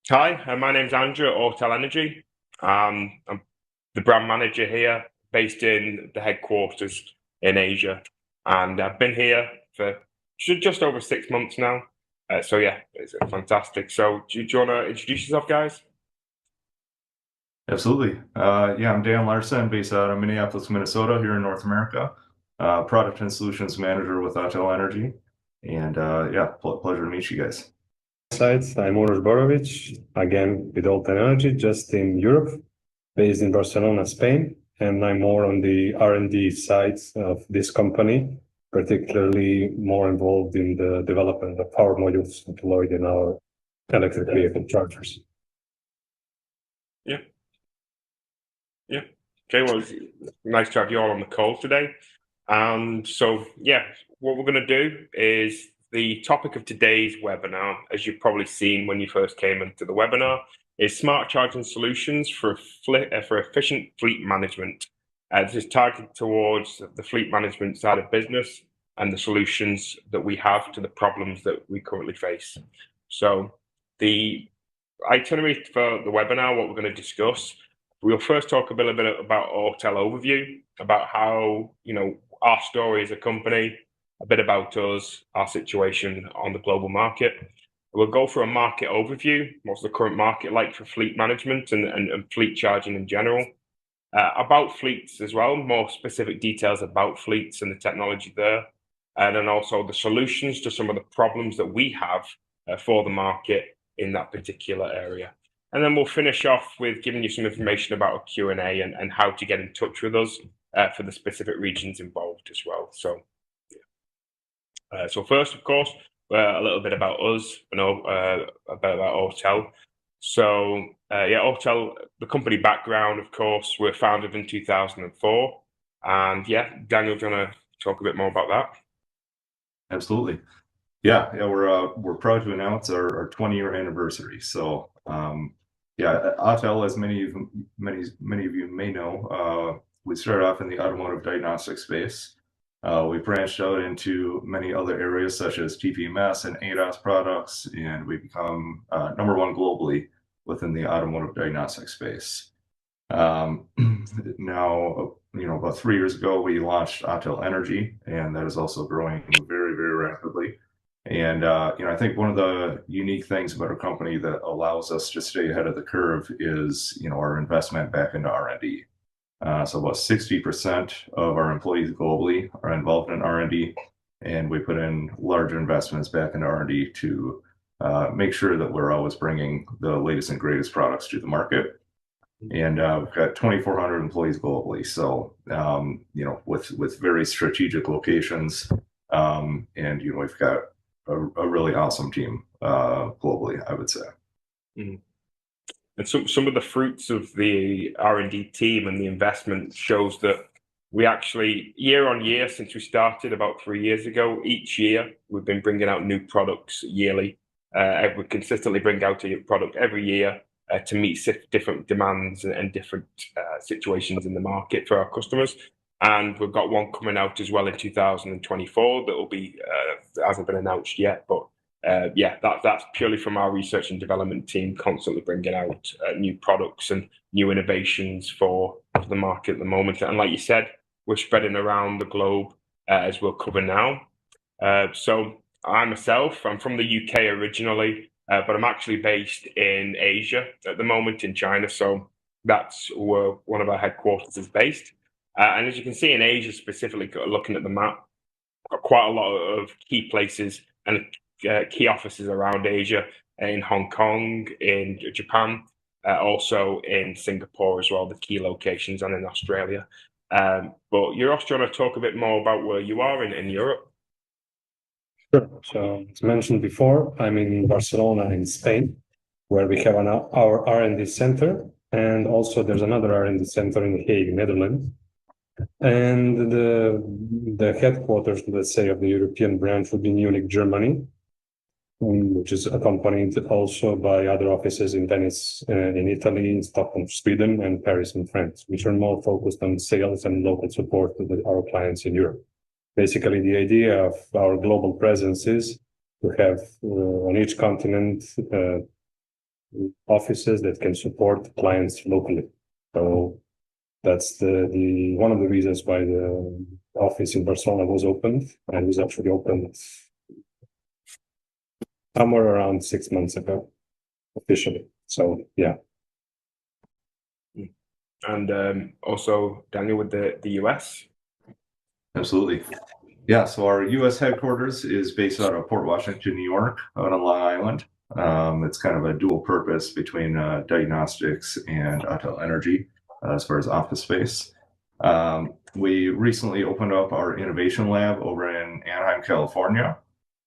Hi, my name's Andrew at Autel Energy. I'm the brand manager here, based in the headquarters in Asia, and I've been here for just over 6 months now. So yeah, it's fantastic. So do you want to introduce yourself, guys? Absolutely. Yeah, I'm Dan Larson, based out of Minneapolis, Minnesota, here in North America. Product and Solutions Manager with Autel Energy. And yeah, pleasure to meet you guys. Sites. I'm Uroš Borovic, again with Old Energy, just in Europe, based in Barcelona, Spain, and I'm more on the R&D side of this company, particularly more involved in the development of power modules deployed in our electric vehicle chargers. Yeah, yeah. Okay, well, it's nice to have you all on the call today. And so, yeah, what we're going to do is the topic of today's webinar, as you've probably seen when you first came into the webinar, is smart charging solutions for efficient fleet management. This is targeted towards the fleet management side of business and the solutions that we have to the problems that we currently face. So the itinerary for the webinar, what we're going to discuss, we'll first talk a little bit about Autel overview, about how, our story as a company, a bit about us, our situation on the global market. We'll go through a market overview. What's the current market like for fleet management and fleet charging in general? About fleets as well, more specific details about fleets and the technology there. And then also the solutions to some of the problems that we have for the market in that particular area. And then we'll finish off with giving you some information about a Q&A and how to get in touch with us for the specific regions involved as well. So, so first, of course, a little bit about us, about Autel. So, yeah, Autel, the company background, of course, we're founded in 2004. And yeah, Daniel, do you want to talk a bit more about that? Absolutely. Yeah, we're proud to announce our 20-year anniversary. So yeah, Autel, as many of you may know, we started off in the automotive diagnostic space. We branched out into many other areas such as TPMS and ADAS products, and we become #1 globally within the automotive diagnostic space. Now, about 3 years ago, we launched Autel Energy, and that is also growing very, very rapidly. And I think one of the unique things about our company that allows us to stay ahead of the curve is, our investment back into R&D. So about 60% of our employees globally are involved in R&D, and we put in large investments back into R&D to make sure that we're always bringing the latest and greatest products to the market. And we've got 2,400 employees globally, so with very strategic locations, and we've got a really awesome team globally, I would say. Mm. And some of the fruits of the R&D team and the investment shows that we actually, year on year, since we started about 3 years ago, each year we've been bringing out new products yearly. We consistently bring out a product every year to meet different demands and different situations in the market for our customers. And we've got one coming out as well in 2024 that will be hasn't been announced yet, but yeah, that's purely from our research and development team, constantly bringing out new products and new innovations for the market at the moment. And like you said, we're spreading around the globe as we'll cover now. So I'm from the UK originally, but I'm actually based in Asia at the moment, in China. So that's where one of our headquarters is based. And as you can see in Asia specifically, looking at the map, got quite a lot of key places and key offices around Asia, in Hong Kong, in Japan, also in Singapore as well, the key locations, and in Australia. But you're also trying to talk a bit more about where you are in Europe. Sure. So, as mentioned before, I'm in Barcelona, in Spain, where we have our R&D center, and also there's another R&D center in The Hague, Netherlands. And the headquarters, let's say, of the European branch would be Munich, Germany, which is accompanied also by other offices in Venice, in Italy, in Stockholm, Sweden, and Paris in France, which are more focused on sales and local support to our clients in Europe. Basically, the idea of our global presence is to have on each continent offices that can support clients locally. So that's the one of the reasons why the office in Barcelona was opened, and was actually opened somewhere around 6 months ago, officially. So yeah. And also, Daniel, with the US. Absolutely. Yeah, so our U.S. headquarters is based out of Port Washington, New York, out on Long Island. It's kind of a dual purpose between diagnostics and Autel Energy as far as office space. We recently opened up our innovation lab over in Anaheim, California.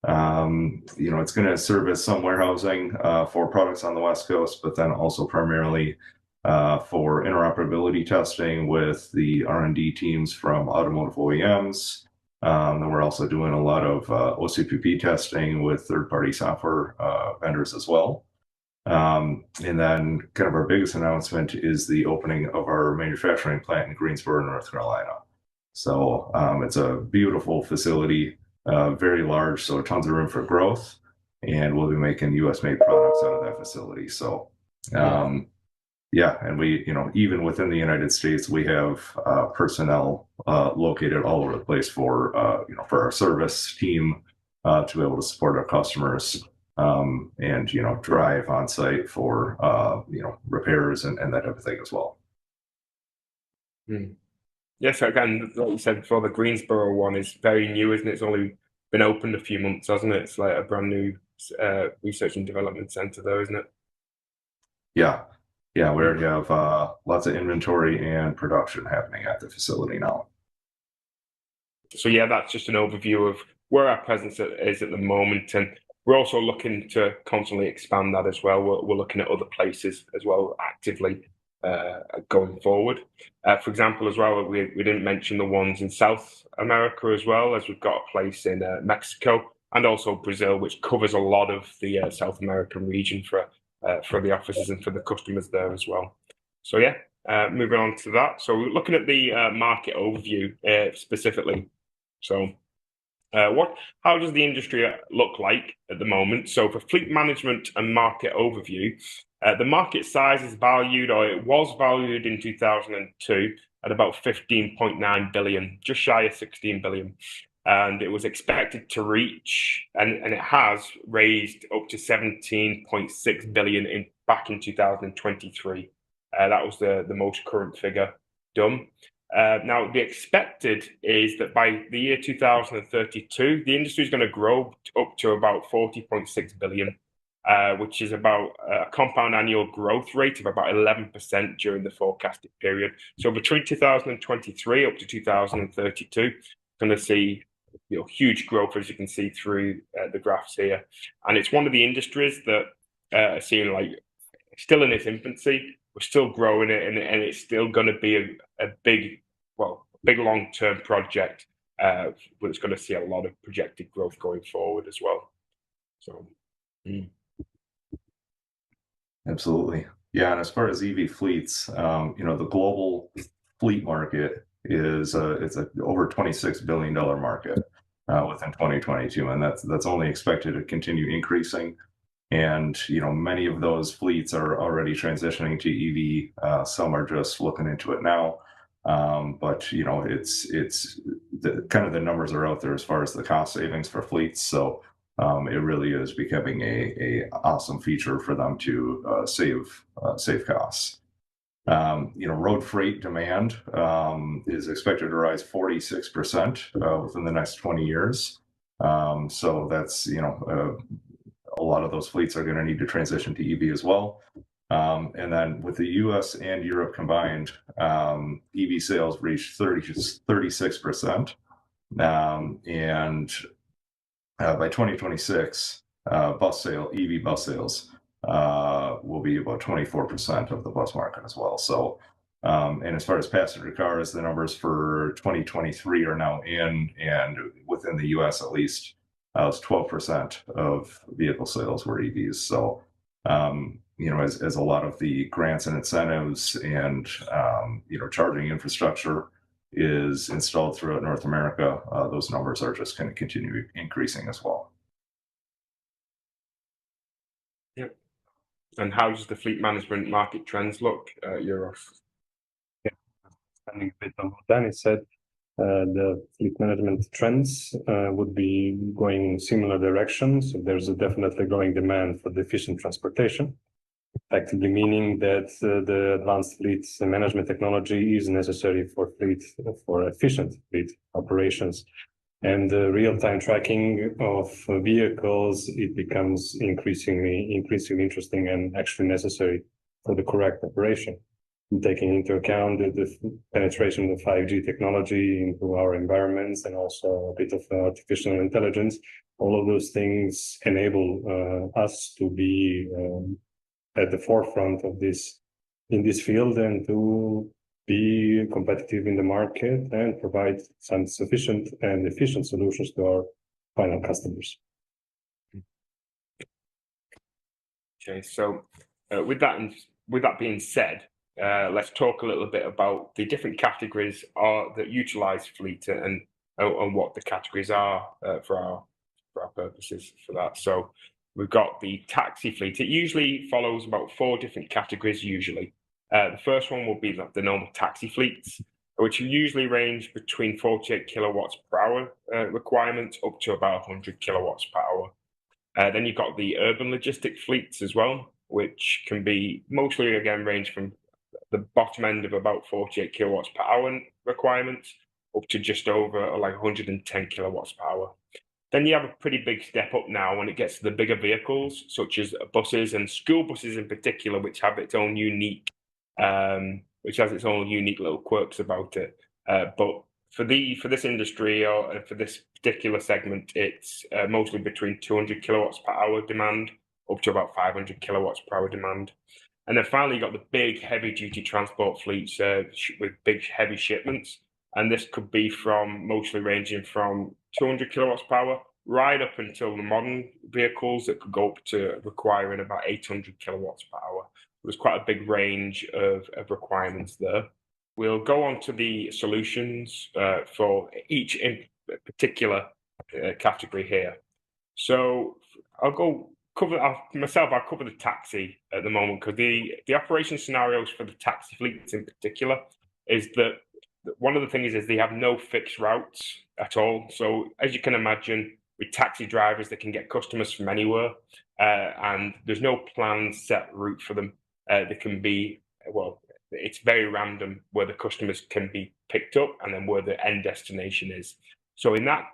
It's going to service some warehousing for products on the West Coast, but then also primarily for interoperability testing with the R&D teams from automotive OEMs. And we're also doing a lot of OCPP testing with third-party software vendors as well. And then kind of our biggest announcement is the opening of our manufacturing plant in Greensboro, North Carolina. So it's a beautiful facility, very large, so tons of room for growth. And we'll be making US-made products out of that facility. So yeah, and we, even within the United States, we have personnel located all over the place for our service team to be able to support our customers and drive on site for repairs and that type of thing as well. Yes, again, like you said before, the Greensboro one is very new, isn't it? It's only been opened a few months, hasn't it? It's like a brand new research and development center, though, isn't it? Yeah. Yeah, we already have lots of inventory and production happening at the facility now. So yeah, that's just an overview of where our presence is at the moment, and we're also looking to constantly expand that as well. We're looking at other places as well actively going forward. For example, as well, we didn't mention the ones in South America as well, as we've got a place in Mexico and also Brazil, which covers a lot of the South American region for the offices and for the customers there as well. So yeah, moving on to that. So we're looking at the market overview specifically. So how does the industry look like at the moment? So for fleet management and market overview, the market size is valued, or it was valued in 2002 at about 15.9 billion, just shy of 16 billion. And it was expected to reach, and it has raised up to 17.6 billion back in 2023. That was the most current figure done. Now, the expected is that by the year 2032, the industry is going to grow up to about 40.6 billion, which is about a compound annual growth rate of about 11% during the forecasted period. So between 2023 up to 2032, going to see huge growth, as you can see through the graphs here. And it's one of the industries that are seeing like still in its infancy. We're still growing it, and it's still going to be a big long-term project, but it's going to see a lot of projected growth going forward as well. So, Absolutely, yeah. And as far as EV fleets, the global fleet market is it's a over $26 billion market within 2022, and that's only expected to continue increasing. And many of those fleets are already transitioning to EV. Some are just looking into it now, but it's the numbers are out there as far as the cost savings for fleets. So it really is becoming a awesome feature for them to save costs. Road freight demand is expected to rise 46% within the next 20 years. So that's a lot of those fleets are going to need to transition to EV as well. And then with the US and Europe combined, EV sales reached 36%. And by 2026, EV bus sales will be about 24% of the bus market as well. So, and as far as passenger cars, the numbers for 2023 are now in, and within the US at least, was 12% of vehicle sales were EVs. So, as a lot of the grants and incentives and, charging infrastructure is installed throughout North America, those numbers are just going to continue increasing as well. Yep. And how does the fleet management market trends look, Euros? Expanding a bit on what Danny said, the fleet management trends would be going in similar directions. So there's definitely growing demand for the efficient transportation, effectively meaning that the advanced fleet management technology is necessary for efficient fleet operations. And the real-time tracking of vehicles, it becomes increasingly interesting and actually necessary for the correct operation. Taking into account the penetration of 5G technology into our environments and also a bit of artificial intelligence, all of those things enable us to be at the forefront of this in this field and to be competitive in the market and provide some sufficient and efficient solutions to our final customers. Okay, so with that being said, let's talk a little bit about the different categories that utilize fleet and what the categories are for our purposes for that. So we've got the taxi fleet. It usually follows about 4 different categories usually. The first one will be the normal taxi fleets, which usually range between 48 kilowatts per hour requirements up to about 100 kilowatts per hour. Then you've got the urban logistic fleets as well, which can be mostly, again, range from the bottom end of about 48 kilowatts per hour requirements up to just over like 110 kilowatts per hour. Then you have a pretty big step up now when it gets to the bigger vehicles, such as buses and school buses in particular, which have its own unique little quirks about it. But for this industry or for this particular segment, it's mostly between 200 kilowatts per hour demand up to about 500 kilowatts per hour demand. And then finally, you got the big heavy duty transport fleets with big heavy shipments. And this could be from mostly ranging from 200 kilowatts per hour right up until the modern vehicles that could go up to requiring about 800 kilowatts per hour. There's quite a big range of requirements there. We'll go on to the solutions for each in particular category here. So I'll cover the taxi at the moment, because the operation scenarios for the taxi fleets in particular is that one of the things is they have no fixed routes at all. So as you can imagine, with taxi drivers, they can get customers from anywhere, and there's no planned set route for them. They can be, well, it's very random where the customers can be picked up and then where the end destination is. So in that,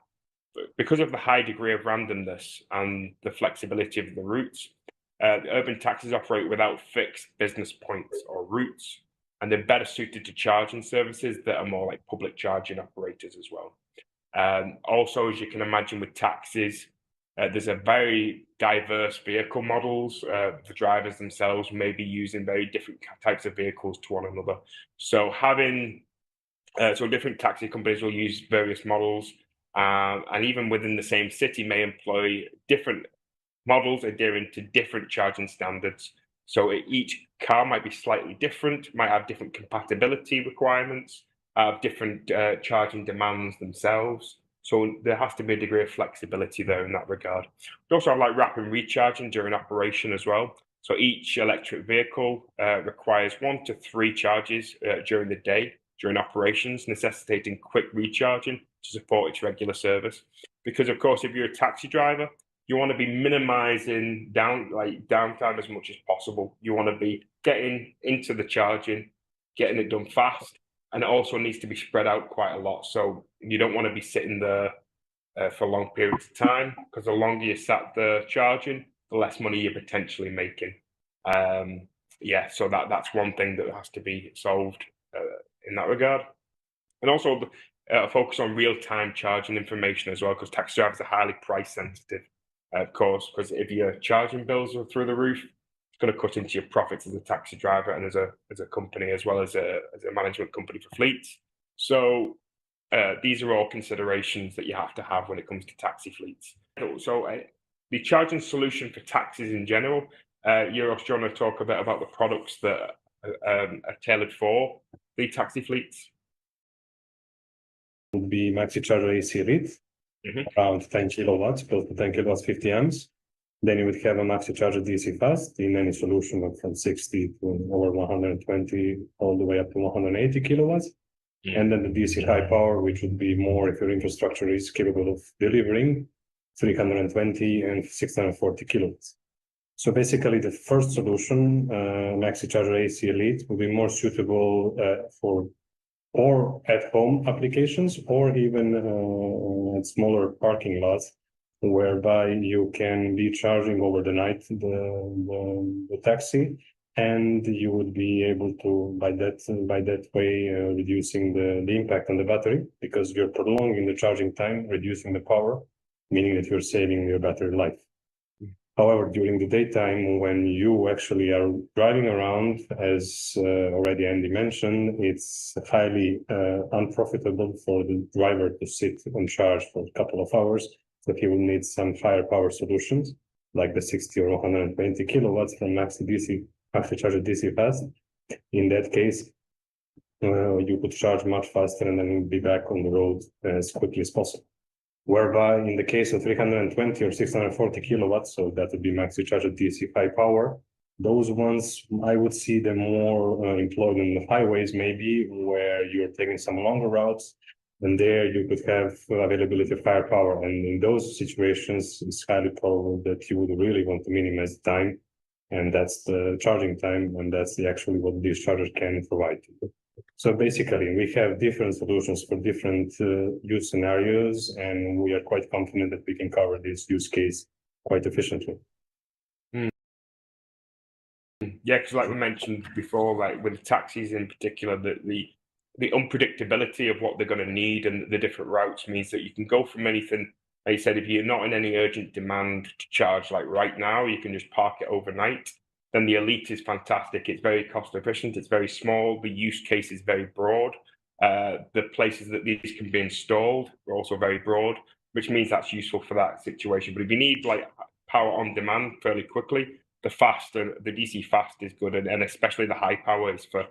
because of the high degree of randomness and the flexibility of the routes, the urban taxis operate without fixed business points or routes, and they're better suited to charging services that are more like public charging operators as well. Also, as you can imagine with taxis, there's a very diverse vehicle models. The drivers themselves may be using very different types of vehicles to one another. So different taxi companies will use various models, and even within the same city may employ different models adhering to different charging standards. So each car might be slightly different, might have different compatibility requirements, different charging demands themselves. So there has to be a degree of flexibility there in that regard. We also have like rapid recharging during operation as well. So each electric vehicle requires 1 to 3 charges during the day during operations, necessitating quick recharging to support its regular service. Because of course, if you're a taxi driver, you want to be minimizing downtime as much as possible. You want to be getting into the charging, getting it done fast, and it also needs to be spread out quite a lot. So you don't want to be sitting there for long periods of time, because the longer you sat there charging, the less money you're potentially making. So that's one thing that has to be solved in that regard. And also focus on real-time charging information as well, because taxi drivers are highly price sensitive, of course, because if your charging bills are through the roof, it's going to cut into your profits as a taxi driver and as a company, as well as a management company for fleets. So these are all considerations that you have to have when it comes to taxi fleets. So the charging solution for taxis in general, Euros, do you want to talk a bit about the products that are tailored for the taxi fleets? Would be maxi charger AC read, around 10 kilowatts, close to 10 kilowatts, 50 amps. Then you would have a maxi charger DC fast in any solution from 60 to over 120 all the way up to 180 kilowatts. And then the DC high power, which would be more if your infrastructure is capable of delivering 320 and 640 kilowatts. So basically, the first solution, Maxi Charger AC Elite, will be more suitable for or at-home applications, or even at smaller parking lots, whereby you can be charging over the night the taxi, and you would be able to by that way reducing the impact on the battery, because you're prolonging the charging time, reducing the power, meaning that you're saving your battery life. However, during the daytime, when you actually are driving around, as already Andy mentioned, it's highly unprofitable for the driver to sit and charge for a couple of hours. So he will need some higher power solutions, like the 60 or 120 kilowatts from Maxi Charger DC Fast. In that case, you could charge much faster and then be back on the road as quickly as possible. Whereby in the case of 320 or 640 kilowatts, so that would be Maxi Charger DC high power, those ones, I would see them more employed on the highways, maybe, where you're taking some longer routes, and there you could have availability of higher power. And in those situations, it's highly probable that you would really want to minimize the time, and that's the charging time, and that's actually what these chargers can provide. So basically, we have different solutions for different use scenarios, and we are quite confident that we can cover this use case quite efficiently. Yeah, because like we mentioned before, like with taxis in particular, the unpredictability of what they're going to need and the different routes means that you can go from anything. Like you said, if you're not in any urgent demand to charge, like right now, you can just park it overnight. Then the Elite is fantastic. It's very cost efficient. It's very small. The use case is very broad. The places that these can be installed are also very broad, which means that's useful for that situation. But if you need like power on demand fairly quickly, the DC fast is good, and especially the high power is for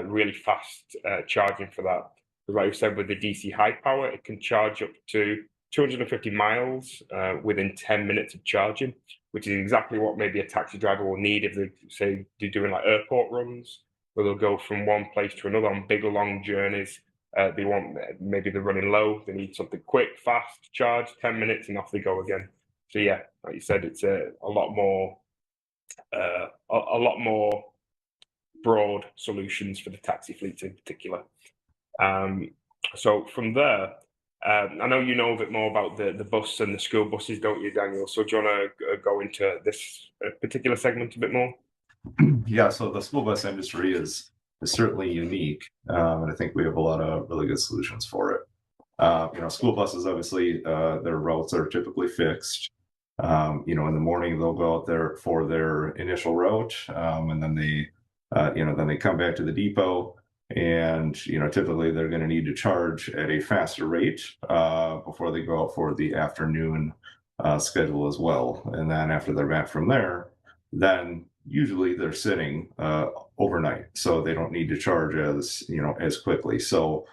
really fast charging for that. Like I said, with the DC high power, it can charge up to 250 miles within 10 minutes of charging, which is exactly what maybe a taxi driver will need if they say they're doing like airport runs, where they'll go from one place to another on big long journeys. Maybe they're running low, they need something quick, fast, charge, 10 minutes, and off they go again. So yeah, like you said, it's a lot more broad solutions for the taxi fleets in particular. So from there, I know you know a bit more about the bus and the school buses, don't you, Daniel? So do you want to go into this particular segment a bit more? Yeah, so the school bus industry is certainly unique, and I think we have a lot of really good solutions for it. School buses, obviously, their routes are typically fixed. In the morning they'll go out there for their initial route, and then they come back to the depot. And typically they're going to need to charge at a faster rate before they go out for the afternoon schedule as well. And then after they're back from there, then usually they're sitting overnight, so they don't need to charge as quickly. So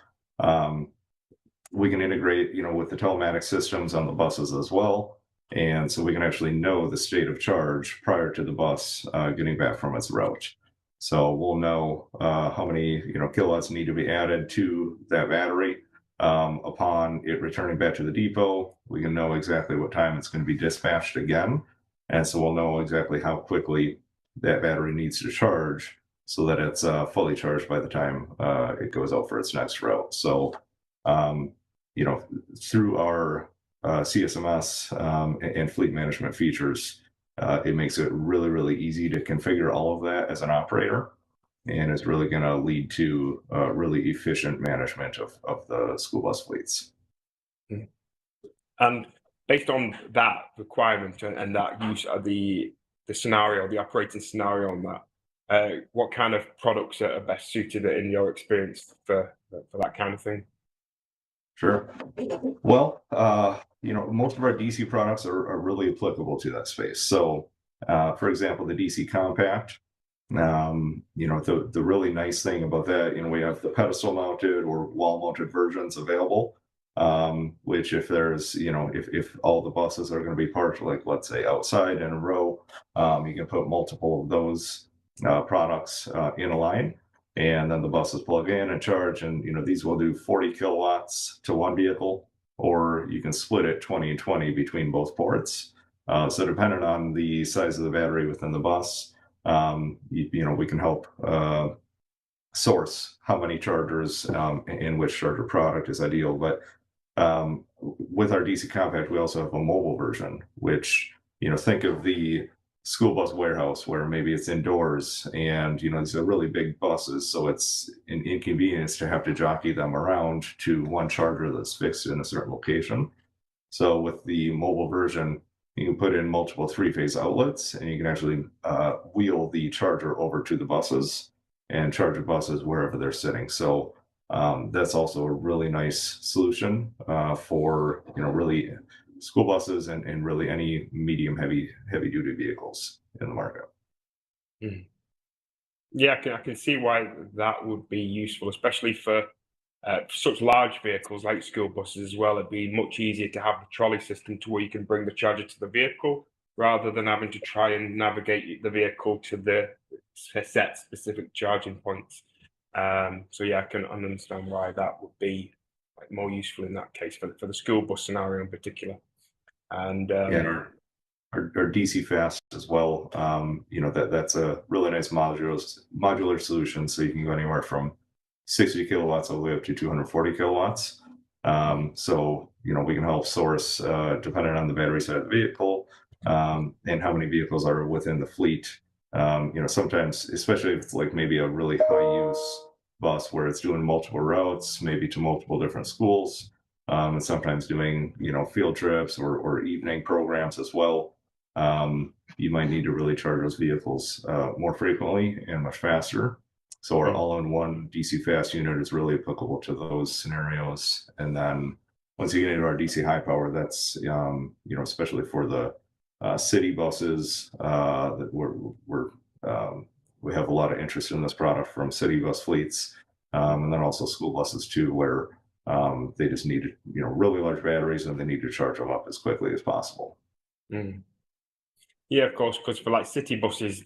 we can integrate with the telematic systems on the buses as well, and so we can actually know the state of charge prior to the bus getting back from its route. So we'll know how many kilowatts need to be added to that battery upon it returning back to the depot. We can know exactly what time it's going to be dispatched again, and so we'll know exactly how quickly that battery needs to charge so that it's fully charged by the time it goes out for its next route. So through our CSMS and fleet management features, it makes it really, really easy to configure all of that as an operator, and is really going to lead to really efficient management of the school bus fleets. And based on that requirement and that use of the scenario, the operating scenario on that, what kind of products are best suited in your experience for that kind of thing? Sure. Well, most of our DC products are really applicable to that space. So, for example, the DC Compact, the really nice thing about that, we have the pedestal mounted or wall mounted versions available. which if there's, if all the buses are going to be parked, like let's say outside in a row, you can put multiple of those products in a line, and then the buses plug in and charge. And these will do 40 kilowatts to one vehicle, or you can split it 20 and 20 between both ports. So depending on the size of the battery within the bus, we can help source how many chargers and which charger product is ideal. But with our DC Compact, we also have a mobile version, which, think of the school bus warehouse where maybe it's indoors and, these are really big buses. So it's an inconvenience to have to jockey them around to one charger that's fixed in a certain location. So with the mobile version, you can put in multiple three-phase outlets, and you can actually wheel the charger over to the buses and charge the buses wherever they're sitting. So that's also a really nice solution for really school buses and really any medium heavy duty vehicles in the market. Mm. Yeah, I can see why that would be useful, especially for such large vehicles like school buses as well. It'd be much easier to have the trolley system to where you can bring the charger to the vehicle rather than having to try and navigate the vehicle to the set specific charging points. So yeah, I can understand why that would be more useful in that case for the school bus scenario in particular. And our DC fast as well. That's a really nice modular solution. So you can go anywhere from 60 kilowatts all the way up to 240 kilowatts. So we can help source depending on the battery side of the vehicle and how many vehicles are within the fleet. Sometimes, especially if it's like maybe a really high use bus where it's doing multiple routes, maybe to multiple different schools, and sometimes doing field trips or evening programs as well. You might need to really charge those vehicles more frequently and much faster. So our all-in-one DC fast unit is really applicable to those scenarios. And then once you get into our DC high power, that's especially for the city buses that we have a lot of interest in this product from city bus fleets, and then also school buses too, where they just need really large batteries and they need to charge them up as quickly as possible. Mm. Yeah, of course, because for like city buses,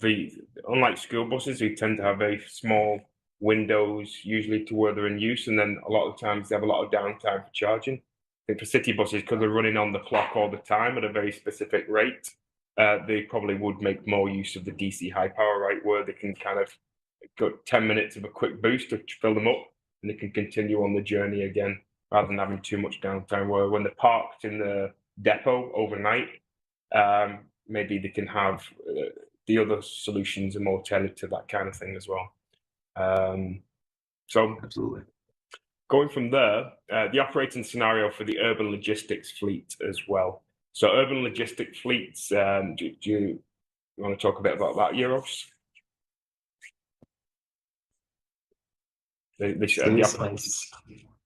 unlike school buses, they tend to have very small windows, usually to where they're in use, and then a lot of times they have a lot of downtime for charging. I think for city buses, because they're running on the clock all the time at a very specific rate, they probably would make more use of the DC high power, right, where they can kind of go 10 minutes of a quick boost to fill them up, and they can continue on the journey again, rather than having too much downtime, where when they're parked in the depot overnight, maybe they can have the other solutions are more tailored to that kind of thing as well. So absolutely. Going from there, the operating scenario for the urban logistics fleet as well. So urban logistic fleets, do you want to talk a bit about that, Euros?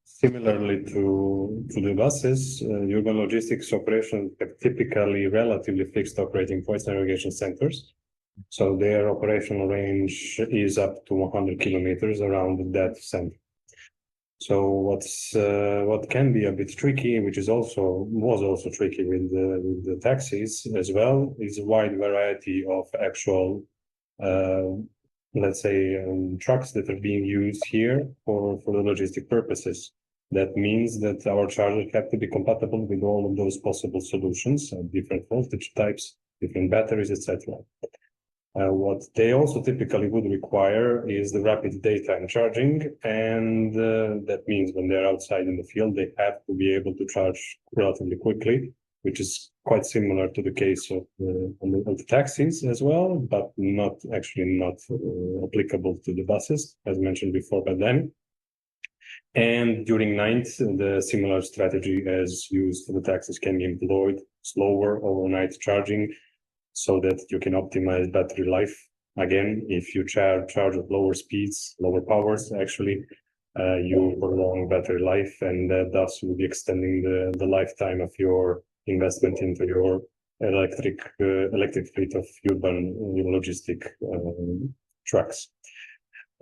Similarly to the buses, urban logistics operations have typically relatively fixed operating points and navigation centers. So their operational range is up to 100 kilometers around that center. So what can be a bit tricky, which was also tricky with the taxis as well, is a wide variety of actual let's say trucks that are being used here for the logistic purposes. That means that our chargers have to be compatible with all of those possible solutions, different voltage types, different batteries, etc. What they also typically would require is the rapid daytime charging, and that means when they're outside in the field, they have to be able to charge relatively quickly, which is quite similar to the case of the taxis as well, but not applicable to the buses, as mentioned before by them. And during night, the similar strategy as used for the taxis can be employed, slower overnight charging, so that you can optimize battery life. Again, if you charge at lower speeds, lower powers, actually, you prolong battery life, and thus will be extending the lifetime of your investment into your electric fleet of urban logistic trucks.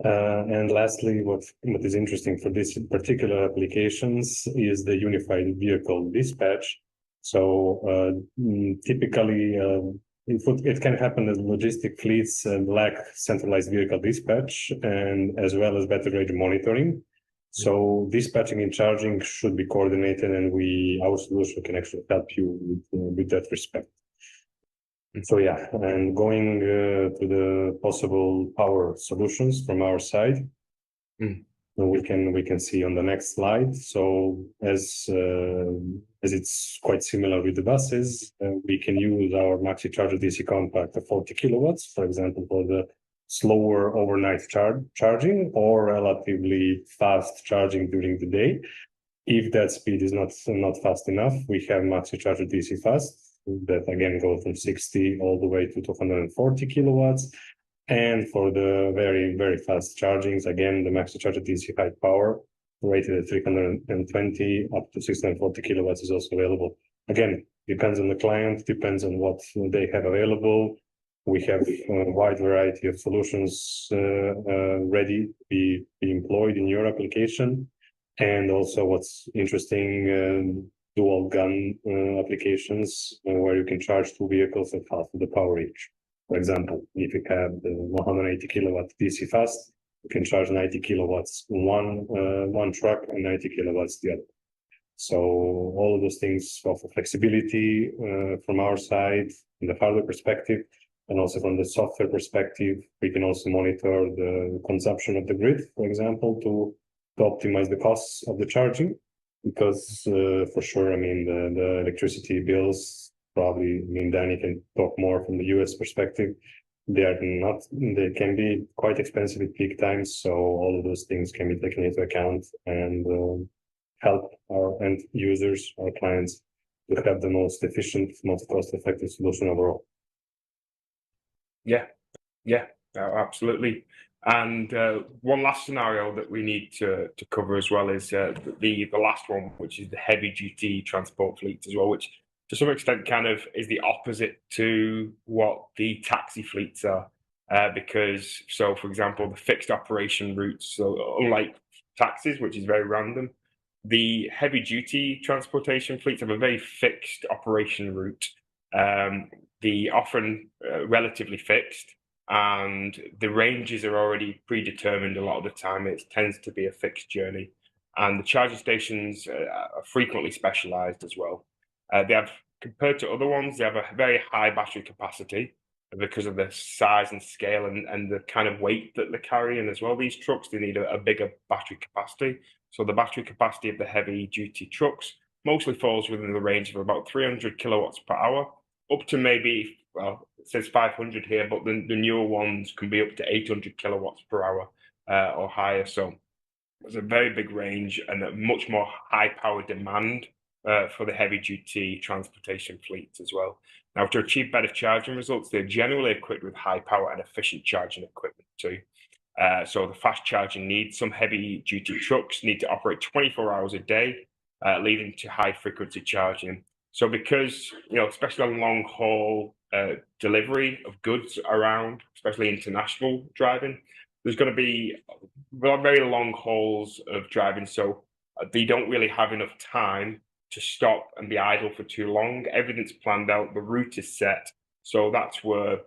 And lastly, what is interesting for this particular applications is the unified vehicle dispatch. So typically, it can happen that logistic fleets lack centralized vehicle dispatch and as well as battery range monitoring. So dispatching and charging should be coordinated, and our solution can actually help you with that respect. So yeah, and going to the possible power solutions from our side, we can see on the next slide. So as it's quite similar with the buses, we can use our maxi charger DC compact of 40 kilowatts, for example, for the slower overnight charging or relatively fast charging during the day. If that speed is not fast enough, we have maxi charger DC fast that again go from 60 all the way to 240 kilowatts. And for the very, very fast chargings, again, the maxi charger DC high power rated at 320 up to 640 kilowatts is also available. Again, depends on the client, depends on what they have available. We have a wide variety of solutions ready to be employed in your application. And also what's interesting, dual gun applications where you can charge two vehicles at half of the power each. For example, if you have the 180 kilowatt DC fast, you can charge 90 kilowatts one truck and 90 kilowatts the other. So all of those things offer flexibility from our side, from the hardware perspective, and also from the software perspective. We can also monitor the consumption of the grid, for example, to optimize the costs of the charging, because for sure, I mean, the electricity bills, probably, I mean, Danny can talk more from the US perspective. They can be quite expensive at peak times. So all of those things can be taken into account and help our end users, our clients, to have the most efficient, most cost-effective solution overall. Yeah, absolutely. And one last scenario that we need to cover as well is the last one, which is the heavy duty transport fleet as well, which to some extent kind of is the opposite to what the taxi fleets are. Because, so for example, the fixed operation routes, so unlike taxis, which is very random, the heavy duty transportation fleets have a very fixed operation route. The often relatively fixed, and the ranges are already predetermined a lot of the time. It tends to be a fixed journey, and the charging stations are frequently specialized as well. They have, compared to other ones, they have a very high battery capacity because of the size and scale and the kind of weight that they're carrying as well. These trucks, they need a bigger battery capacity. So the battery capacity of the heavy duty trucks mostly falls within the range of about 300 kilowatts per hour, up to maybe, well, it says 500 here, but the newer ones can be up to 800 kilowatts per hour or higher. So there's a very big range and a much more high power demand for the heavy duty transportation fleets as well. Now, to achieve better charging results, they're generally equipped with high power and efficient charging equipment too. So the fast charging needs, some heavy duty trucks need to operate 24 hours a day, leading to high frequency charging. So because, especially on long haul delivery of goods around, especially international driving, there's going to be very long hauls of driving. So they don't really have enough time to stop and be idle for too long. Everything's planned out. The route is set. So that's where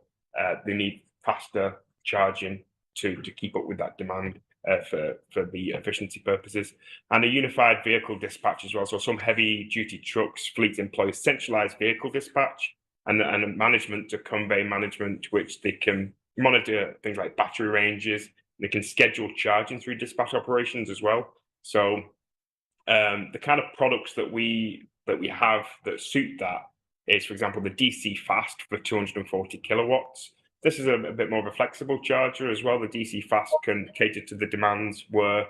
they need faster charging to keep up with that demand for the efficiency purposes, and a unified vehicle dispatch as well. So some heavy duty trucks fleets employ centralized vehicle dispatch and a management to convey management, which they can monitor things like battery ranges. They can schedule charging through dispatch operations as well. So the kind of products that we have that suit that is, for example, the DC Fast for 240 kilowatts. This is a bit more of a flexible charger as well. The DC Fast can cater to the demands where,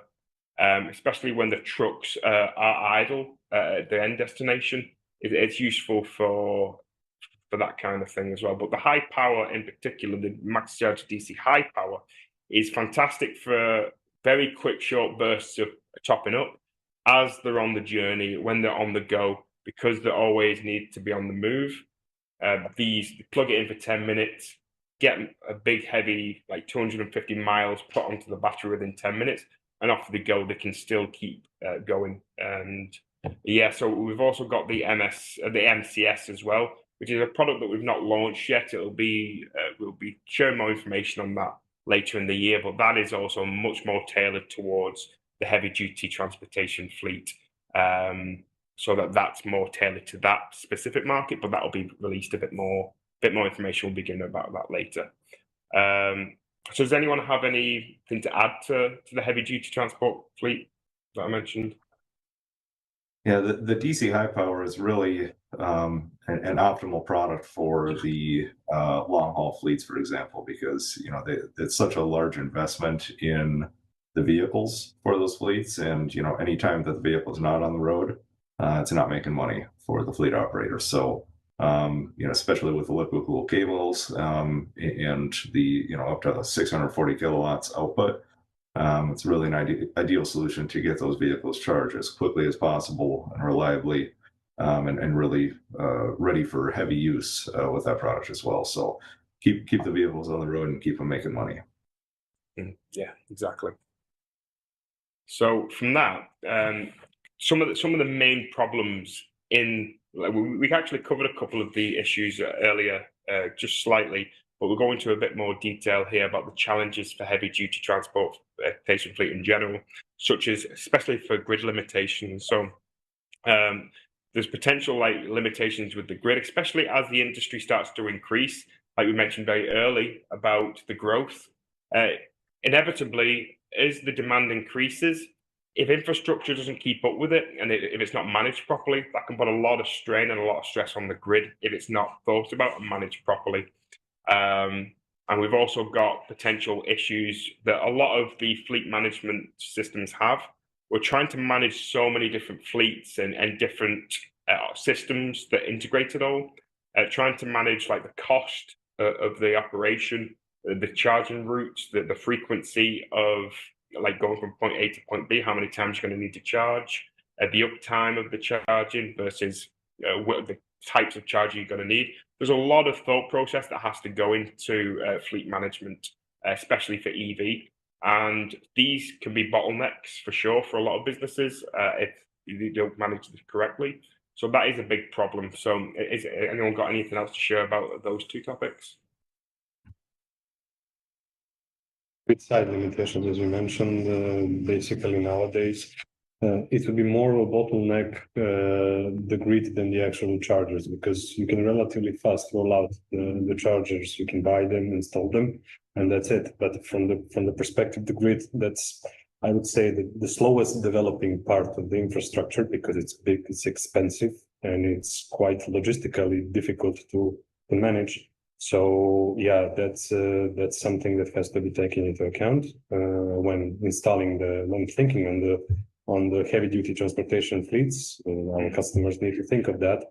especially when the trucks are idle at the end destination, it's useful for that kind of thing as well. But the high power in particular, the Max Charge DC high power, is fantastic for very quick, short bursts of topping up as they're on the journey, when they're on the go, because they always need to be on the move. These plug it in for 10 minutes, get a big, heavy, like 250 miles put onto the battery within 10 minutes, and off they go. They can still keep going. And yeah, so we've also got the MCS as well, which is a product that we've not launched yet. We'll be sharing more information on that later in the year, but that is also much more tailored towards the heavy duty transportation fleet. So that's more tailored to that specific market, but that will be released a bit more information will begin about that later. So does anyone have anything to add to the heavy duty transport fleet that I mentioned? Yeah, the DC high power is really an optimal product for the long haul fleets, for example, because it's such a large investment in the vehicles for those fleets, and anytime that the vehicle is not on the road, it's not making money for the fleet operator. So especially with the liquid cooled cables and the up to 640 kilowatts output. It's really an ideal solution to get those vehicles charged as quickly as possible and reliably, and really ready for heavy use with that product as well. So keep the vehicles on the road and keep them making money. Yeah, exactly. So from that, some of the main problems we actually covered a couple of the issues earlier, just slightly. But we'll go into a bit more detail here about the challenges for heavy-duty transportation fleet in general, such as especially for grid limitations. So there's potential limitations with the grid, especially as the industry starts to increase, like we mentioned very early about the growth. Inevitably, as the demand increases, if infrastructure doesn't keep up with it, and if it's not managed properly, that can put a lot of strain and a lot of stress on the grid if it's not thought about and managed properly. And we've also got potential issues that a lot of the fleet management systems have. We're trying to manage so many different fleets and different systems that integrate it all, trying to manage the cost of the operation, the charging routes, the frequency of going from point A to point B, how many times you're going to need to charge, the uptime of the charging versus what the types of charging you're going to need. There's a lot of thought process that has to go into fleet management, especially for EV. And these can be bottlenecks for sure for a lot of businesses if you don't manage this correctly. So that is a big problem. So is anyone got anything else to share about those two topics? With side limitations, as you mentioned, basically nowadays, it would be more of a bottleneck, the grid, than the actual chargers, because you can relatively fast roll out the chargers. You can buy them, install them, and that's it. But from the perspective of the grid, that's, I would say, the slowest developing part of the infrastructure, because it's big, it's expensive, and it's quite logistically difficult to manage. So yeah, that's something that has to be taken into account when thinking on the heavy duty transportation fleets. Our customers need to think of that.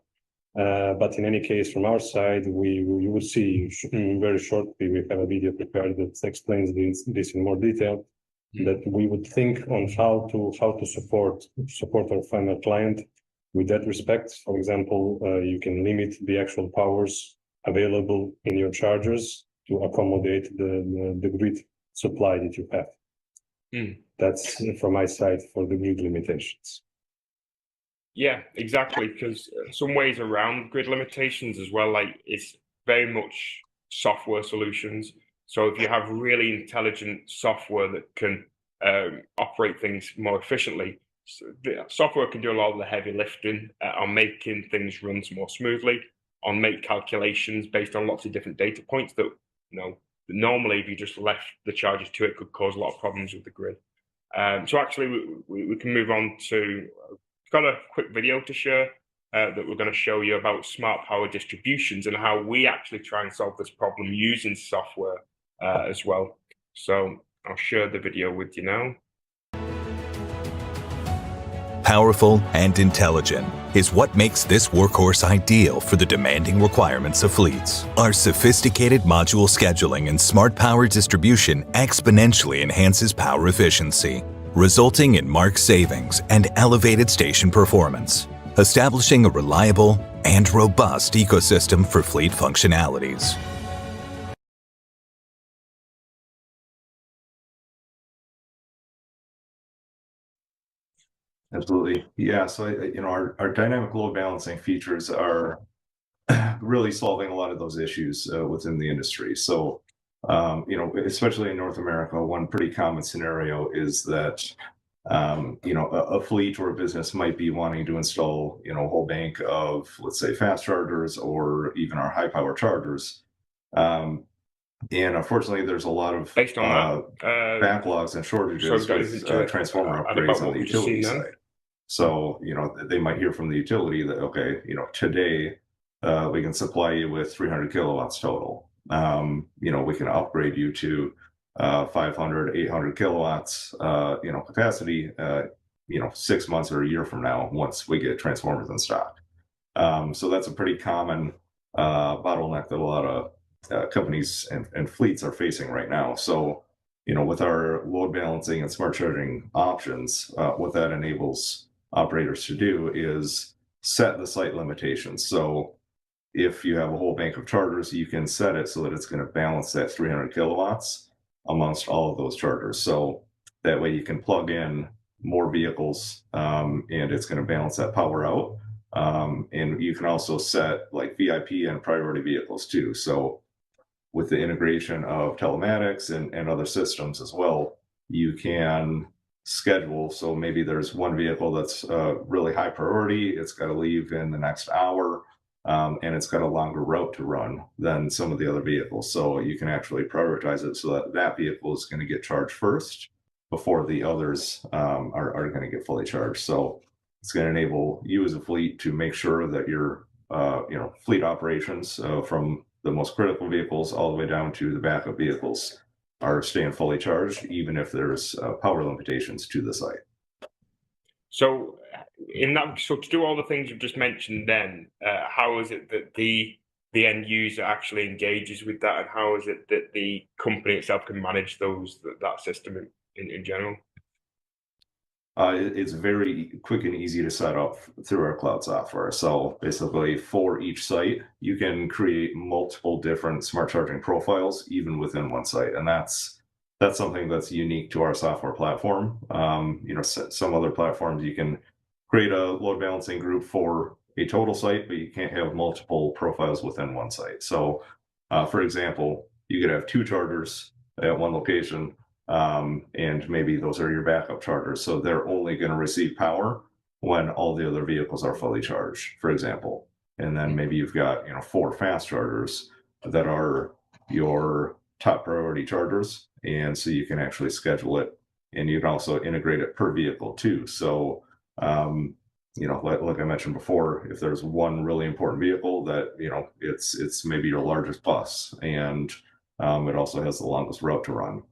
But in any case, from our side, you will see very shortly, we have a video prepared that explains this in more detail, that we would think on how to support our final client with that respect. For example, you can limit the actual powers available in your chargers to accommodate the grid supply that you have. That's from my side for the grid limitations. Yeah, exactly. Because some ways around grid limitations as well, it's very much software solutions. So if you have really intelligent software that can operate things more efficiently, the software can do a lot of the heavy lifting on making things run more smoothly, on make calculations based on lots of different data points that normally if you just left the charges to it could cause a lot of problems with the grid. So actually we can move on to, got a quick video to share that we're going to show you about smart power distributions and how we actually try and solve this problem using software as well. So I'll share the video with you now. Powerful and intelligent is what makes this workhorse ideal for the demanding requirements of fleets. Our sophisticated module scheduling and smart power distribution exponentially enhances power efficiency, resulting in marked savings and elevated station performance, establishing a reliable and robust ecosystem for fleet functionalities. Absolutely. Yeah. So, our dynamic load balancing features are really solving a lot of those issues within the industry. So, especially in North America, one pretty common scenario is that, a fleet or a business might be wanting to install, a whole bank of, let's say, fast chargers or even our high power chargers. Um, and unfortunately, there's a lot of Based on that, backlogs and so we've shortages got with anything to transformer add upgrades about on what the we've just utility seen then? side. So, they might hear from the utility that, okay, today we can supply you with 300 kilowatts total. We can upgrade you to 500, 800 kilowatts, capacity, 6 months or a year from now once we get transformers in stock. So that's a pretty common bottleneck that a lot of companies and fleets are facing right now. So, with our load balancing and smart charging options, what that enables operators to do is set the site limitations. So, if you have a whole bank of chargers, you can set it so that it's going to balance that 300 kilowatts amongst all of those chargers. So that way you can plug in more vehicles and it's going to balance that power out. And you can also set like VIP and priority vehicles too. So with the integration of telematics and other systems as well, you can schedule. So maybe there's one vehicle that's really high priority. It's got to leave in the next hour. And it's got a longer route to run than some of the other vehicles. So you can actually prioritize it so that that vehicle is going to get charged first before the others are going to get fully charged. So it's going to enable you as a fleet to make sure that your fleet operations from the most critical vehicles all the way down to the backup vehicles are staying fully charged, even if there's power limitations to the site. So, so to do all the things you've just mentioned, then how is it that the end user actually engages with that, and how is it that the company itself can manage that system in general? It's very quick and easy to set up through our cloud software. So basically, for each site, you can create multiple different smart charging profiles, even within one site, and that's something that's unique to our software platform. Some other platforms you can create a load balancing group for a total site, but you can't have multiple profiles within one site. So, for example, you could have two chargers at one location. And maybe those are your backup chargers. So they're only going to receive power when all the other vehicles are fully charged, for example. And then maybe you've got, 4 fast chargers that are your top priority chargers. And so you can actually schedule it, and you can also integrate it per vehicle too. So, like I mentioned before, if there's one really important vehicle that, it's maybe your largest bus, and it also has the longest route to run.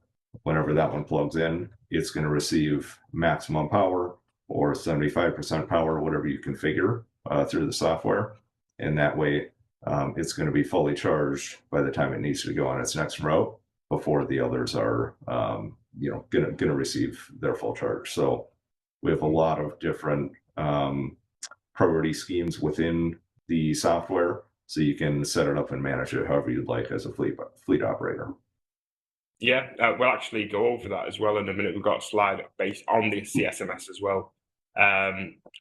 Whenever that one plugs in, it's going to receive maximum power or 75% power, whatever you configure through the software. And that way, it's going to be fully charged by the time it needs to go on its next route before the others are, going to receive their full charge. So we have a lot of different priority schemes within the software, so you can set it up and manage it however you'd like as a fleet operator. Yeah, we'll actually go over that as well in a minute. We've got a slide based on the CSMS as well.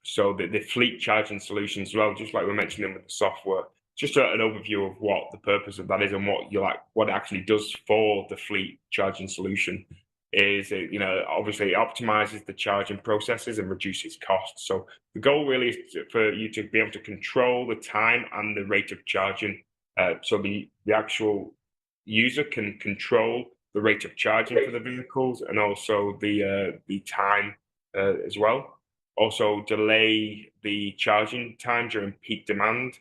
So the fleet charging solutions as well, just like we're mentioning with the software, just an overview of what the purpose of that is and what it actually does for the fleet charging solution is, obviously it optimizes the charging processes and reduces costs. So the goal really is for you to be able to control the time and the rate of charging. So the actual user can control the rate of charging for the vehicles and also the time as well. Also delay the charging time during peak demand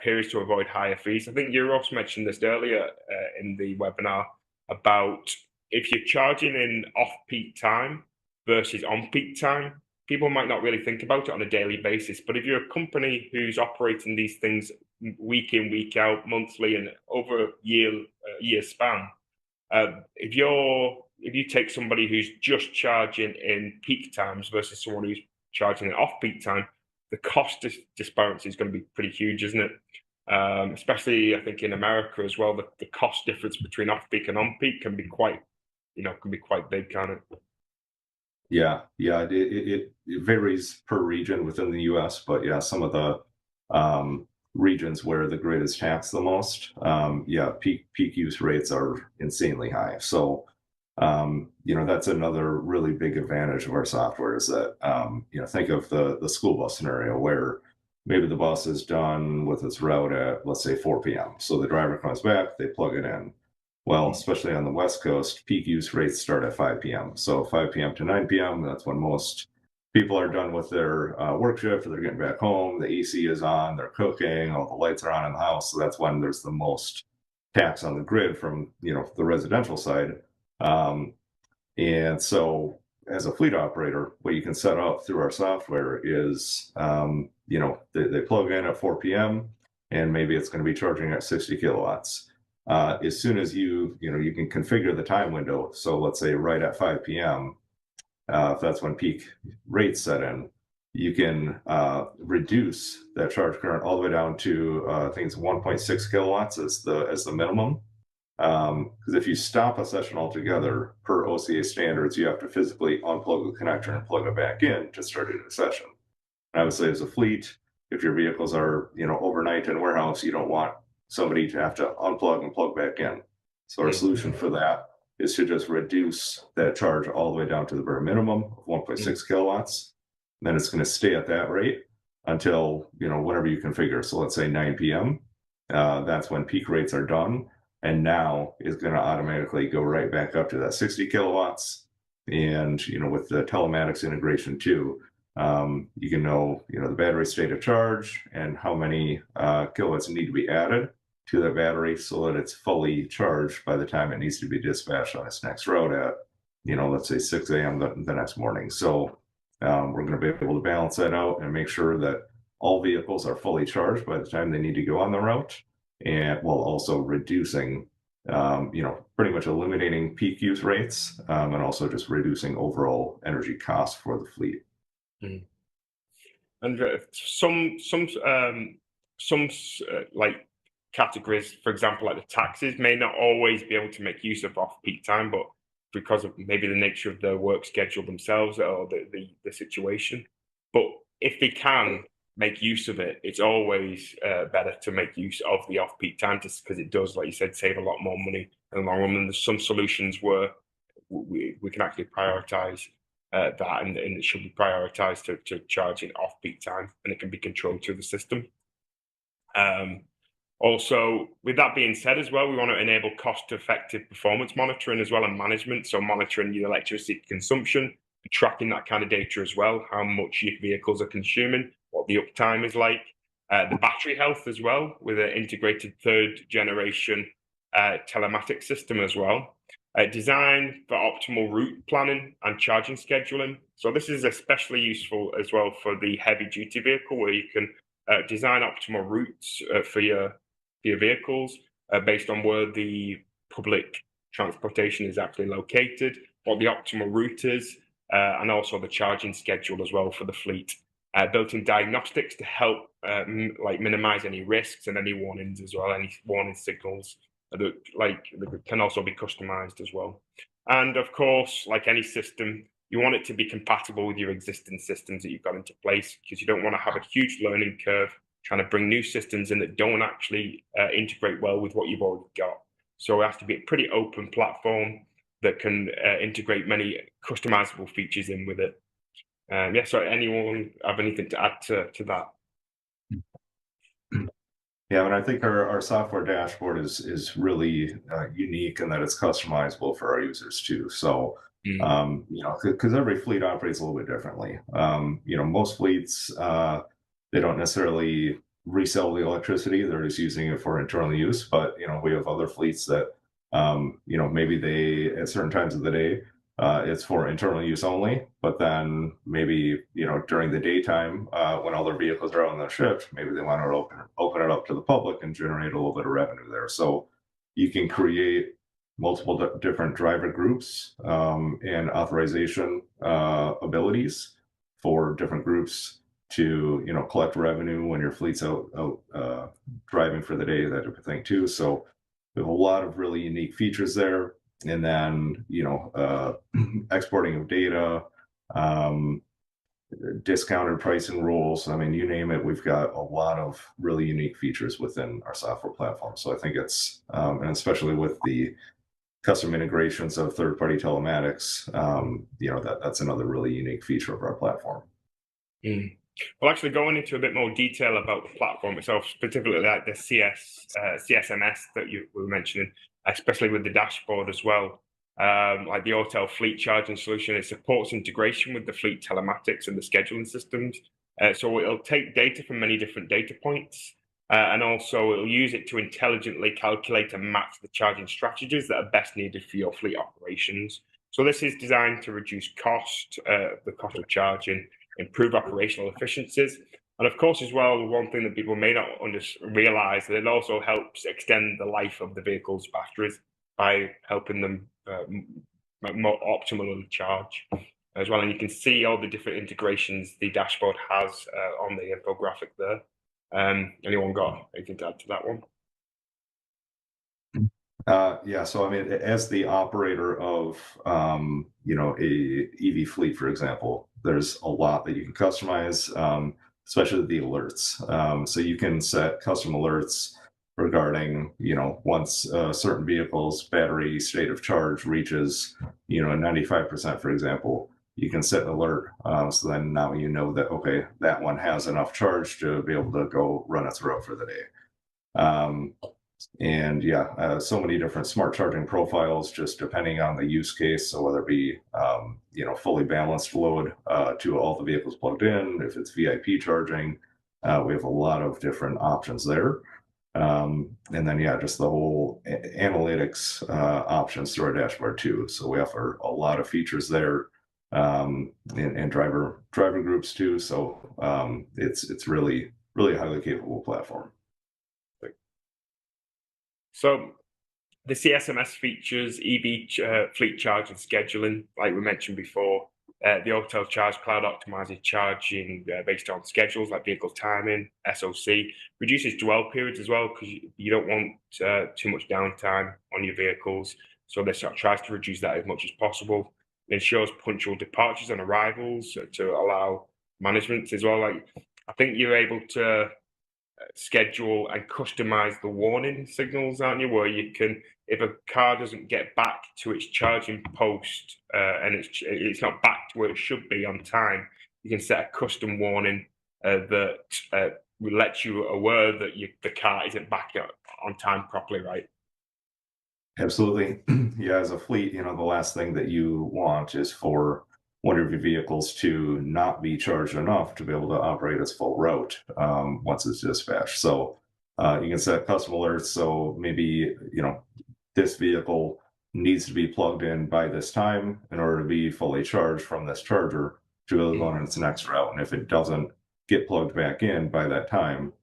periods to avoid higher fees. I think Euros mentioned this earlier in the webinar about if you're charging in off-peak time versus on-peak time, people might not really think about it on a daily basis. But if you're a company who's operating these things week in, week out, monthly, and over a year span, if you take somebody who's just charging in peak times versus someone who's charging in off-peak time, the cost disparity is going to be pretty huge, isn't it? Especially, I think in America as well, the cost difference between off-peak and on-peak can be quite big, can't it? It varies per region within the U.S., but yeah, some of the regions where the grid is taxed the most, peak use rates are insanely high. So, that's another really big advantage of our software is that, think of the school bus scenario where maybe the bus is done with its route at, let's say, 4 p.m. So the driver comes back, they plug it in. Well, especially on the West Coast, peak use rates start at 5 p.m. So 5 p.m. to 9 p.m., that's when most people are done with their work shift, or they're getting back home, the AC is on, they're cooking, all the lights are on in the house. So that's when there's the most tax on the grid from, the residential side. And so as a fleet operator, what you can set up through our software is, they plug in at 4 p.m. and maybe it's going to be charging at 60 kilowatts. As soon as you can configure the time window. So let's say right at 5 p.m., if that's when peak rates set in, you can reduce that charge current all the way down to I think it's 1.6 kilowatts as the minimum. Because if you stop a session altogether per OCA standards, you have to physically unplug the connector and plug it back in to start a new session. And obviously, as a fleet, if your vehicles are overnight in a warehouse, you don't want somebody to have to unplug and plug back in. So our solution for that is to just reduce that charge all the way down to the bare minimum of 1.6 kilowatts. And then it's going to stay at that rate until whenever you configure. So let's say 9 p.m. That's when peak rates are done. And now is going to automatically go right back up to that 60 kilowatts. And, with the telematics integration too, you can know, the battery state of charge and how many kilowatts need to be added to that battery so that it's fully charged by the time it needs to be dispatched on its next route at, let's say 6 a.m. the next morning. So we're going to be able to balance that out and make sure that all vehicles are fully charged by the time they need to go on the route, and while also reducing, pretty much eliminating peak use rates, and also just reducing overall energy costs for the fleet. And some like categories, for example, like the taxis, may not always be able to make use of off-peak time, but because of maybe the nature of their work schedule themselves or the situation. But if they can make use of it, it's always better to make use of the off-peak time, just because it does, like you said, save a lot more money in the long run. And there's some solutions where we can actually prioritize that, and it should be prioritized to charging off-peak time, and it can be controlled through the system. Also, with that being said as well, we want to enable cost-effective performance monitoring as well and management. So monitoring your electricity consumption, tracking that kind of data as well, how much your vehicles are consuming, what the uptime is like, the battery health as well, with an integrated third generation telematics system as well. Design for optimal route planning and charging scheduling. So this is especially useful as well for the heavy duty vehicle, where you can design optimal routes for your vehicles based on where the public transportation is actually located, what the optimal route is, and also the charging schedule as well for the fleet. Built-in diagnostics to help minimize any risks and any warnings as well, any warning signals that can also be customized as well. And of course, like any system, you want it to be compatible with your existing systems that you've got into place, because you don't want to have a huge learning curve trying to bring new systems in that don't actually integrate well with what you've already got. So it has to be a pretty open platform that can integrate many customizable features in with it. So anyone have anything to add to that? Yeah, and I think our software dashboard is really unique in that it's customizable for our users too. So, because every fleet operates a little bit differently. Most fleets, they don't necessarily resell the electricity; they're just using it for internal use. But we have other fleets that, maybe they at certain times of the day, it's for internal use only. But then maybe during the daytime, when all their vehicles are out on their shift, maybe they want to open it up to the public and generate a little bit of revenue there. So you can create multiple different driver groups and authorization abilities for different groups to collect revenue when your fleet's out driving for the day, that type of thing too. So we have a lot of really unique features there. And then exporting of data, discounted pricing rules. I mean, you name it, we've got a lot of really unique features within our software platform. So I think it's, and especially with the custom integrations of third-party telematics, that's another really unique feature of our platform. Mm. Well, actually, going into a bit more detail about the platform itself, specifically like the CSMS that you were mentioning, especially with the dashboard as well, like the Autel fleet charging solution, it supports integration with the fleet telematics and the scheduling systems. So it'll take data from many different data points, and also it'll use it to intelligently calculate and match the charging strategies that are best needed for your fleet operations. So this is designed to reduce the cost of charging, improve operational efficiencies. And of course, as well, one thing that people may not realize that it also helps extend the life of the vehicle's batteries by helping them more optimally charge as well. And you can see all the different integrations the dashboard has on the infographic there. Anyone got anything to add to that one? Yeah, so I mean, as the operator of a EV fleet, for example, there's a lot that you can customize, especially the alerts. So you can set custom alerts regarding, once a certain vehicle's battery state of charge reaches, 95%, for example, you can set an alert. So then now you know that, okay, that one has enough charge to be able to go run its route for the day. And yeah, so many different smart charging profiles, just depending on the use case. So whether it be, fully balanced load to all the vehicles plugged in, if it's VIP charging, we have a lot of different options there. And then, yeah, just the whole analytics options through our dashboard too. So we offer a lot of features there, and driver groups too. So it's really, really highly capable platform. So the CSMS features EV fleet charge and scheduling, like we mentioned before. The Autel Charge Cloud optimizes charging based on schedules like vehicle timing, SOC, reduces dwell periods as well because you don't want too much downtime on your vehicles. So this tries to reduce that as much as possible. It ensures punctual departures and arrivals to allow management as well. Like I think you're able to schedule and customize the warning signals, aren't you? Where you can, if a car doesn't get back to its charging post and it's not back to where it should be on time, you can set a custom warning that will let you aware that the car isn't back on time properly, right? Absolutely. Yeah, as a fleet, the last thing that you want is for one of your vehicles to not be charged enough to be able to operate its full route once it's dispatched. So you can set custom alerts. So maybe, this vehicle needs to be plugged in by this time in order to be fully charged from this charger to be able to go on its next route. And if it doesn't get plugged back in by that time,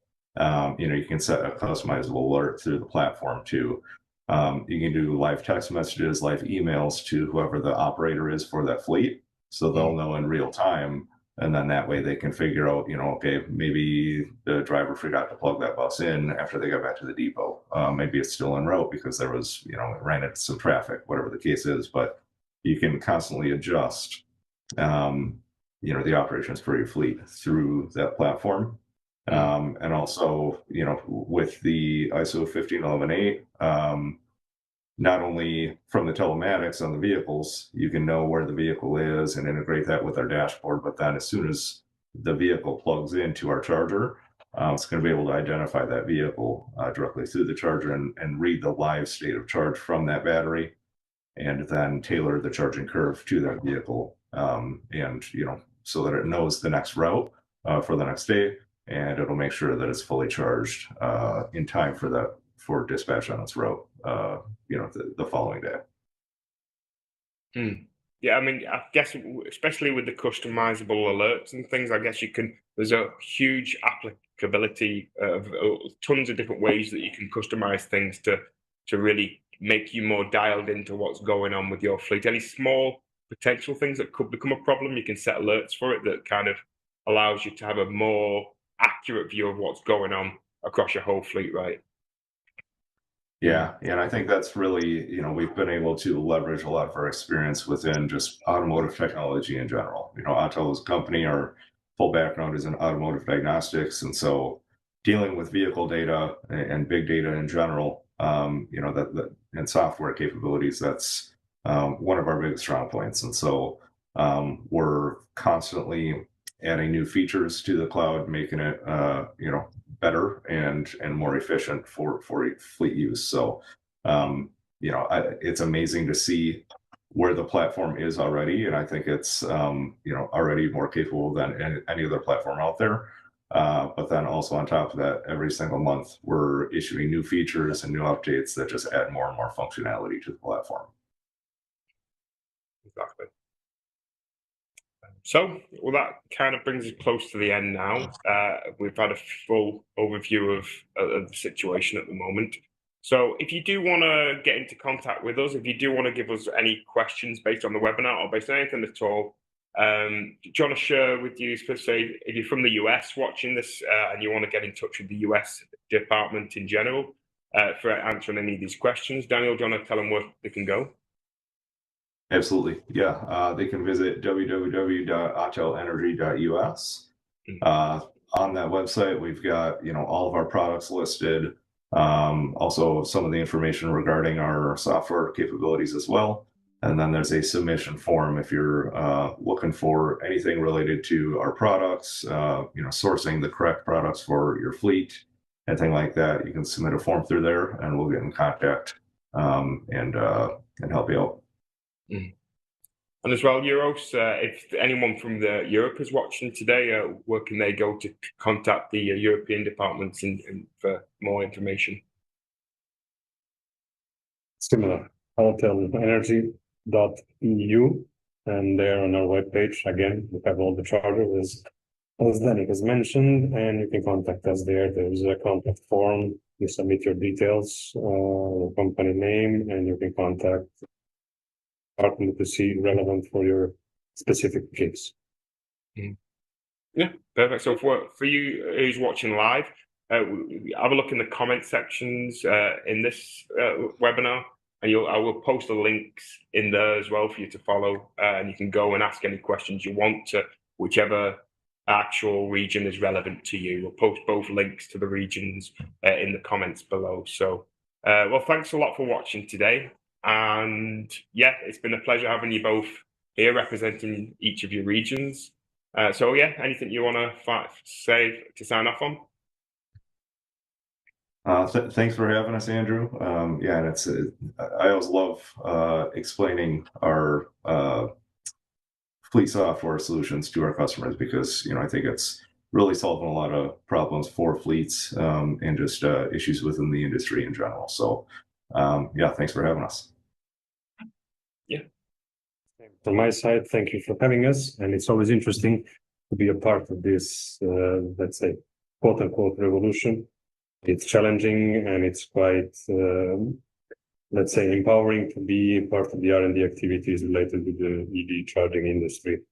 you can set a customizable alert through the platform too. You can do live text messages, live emails to whoever the operator is for that fleet. So they'll know in real time. And then that way they can figure out, okay, maybe the driver forgot to plug that bus in after they got back to the depot. Maybe it's still en route because there was, it ran into some traffic, whatever the case is. But you can constantly adjust, the operations for your fleet through that platform. And also, with the ISO 15118, not only from the telematics on the vehicles, you can know where the vehicle is and integrate that with our dashboard. But then as soon as the vehicle plugs into our charger, it's going to be able to identify that vehicle directly through the charger and read the live state of charge from that battery, and then tailor the charging curve to that vehicle. And, so that it knows the next route for the next day, and it'll make sure that it's fully charged in time for dispatch on its route, the following day. Yeah, I mean, I guess especially with the customizable alerts and things, I guess there's a huge applicability of tons of different ways that you can customize things to really make you more dialed into what's going on with your fleet. Any small potential things that could become a problem, you can set alerts for it that kind of allows you to have a more accurate view of what's going on across your whole fleet, right? Yeah, and I think that's really, we've been able to leverage a lot of our experience within just automotive technology in general. Autel as a company, our full background is in automotive diagnostics, and so dealing with vehicle data and big data in general, that and software capabilities, that's one of our biggest strong points. And so we're constantly adding new features to the cloud, making it, better and more efficient for fleet use. So, it's amazing to see where the platform is already, and I think it's already more capable than any other platform out there. But then also on top of that, every single month we're issuing new features and new updates that just add more and more functionality to the platform. Exactly. So, well, that kind of brings us close to the end now. We've had a full overview of the situation at the moment. So, if you do want to get into contact with us, if you do want to give us any questions based on the webinar or based on anything at all, do you want to share with you, especially if you're from the US watching this and you want to get in touch with the US department in general for answering any of these questions? Daniel, do you want to tell them where they can go? Absolutely. Yeah. They can visit www.autolenergy.us. On that website, we've got, all of our products listed. Also some of the information regarding our software capabilities as well. And then there's a submission form if you're looking for anything related to our products, sourcing the correct products for your fleet, anything like that. You can submit a form through there, and we'll get in contact and help you out. Mm. And as well, Euros, if anyone from Europe is watching today, where can they go to contact the European departments for more information? Similar, autolenergy.eu, and there on our webpage, again, we have all the chargers as Danik has mentioned, and you can contact us there. There's a contact form. You submit your details, your company name, and you can contact department to see relevant for your specific case. Yeah, perfect. So for you who's watching live, have a look in the comment sections in this webinar, and I will post the links in there as well for you to follow, and you can go and ask any questions you want to whichever actual region is relevant to you. We'll post both links to the regions in the comments below. So, well, thanks a lot for watching today, and yeah, it's been a pleasure having you both here representing each of your regions. So yeah, anything you want to say to sign off on? Thanks for having us, Andrew. Yeah, and I always love explaining our fleet software solutions to our customers because I think it's really solving a lot of problems for fleets and just issues within the industry in general. So yeah, thanks for having us. Yeah. From my side, thank you for having us, and it's always interesting to be a part of this, let's say, quote unquote revolution. It's challenging and it's quite, let's say, empowering to be part of the R&D activities related to the EV charging industry.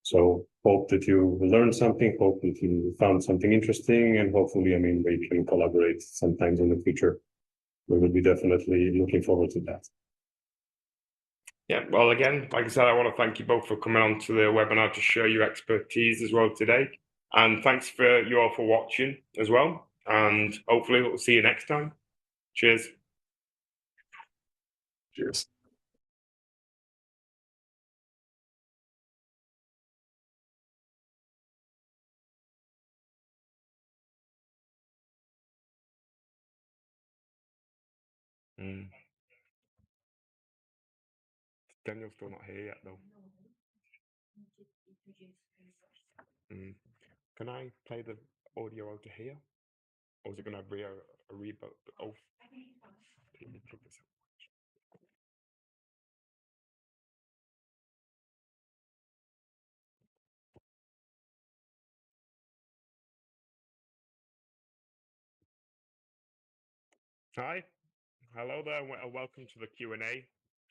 So hope that you learned something, hope that you found something interesting, and hopefully, we can collaborate sometimes in the future. We will be definitely looking forward to that. Yeah, well, again, like I said, I want to thank you both for coming on to the webinar to share your expertise as well today. And thanks for you all for watching as well. And hopefully we'll see you next time. Cheers. Cheers. Daniel's still not here yet, though. Can I play the audio out to here? Or is it going to be a reboot? Oh, let me plug this up. Hi, hello there, and welcome to the Q&A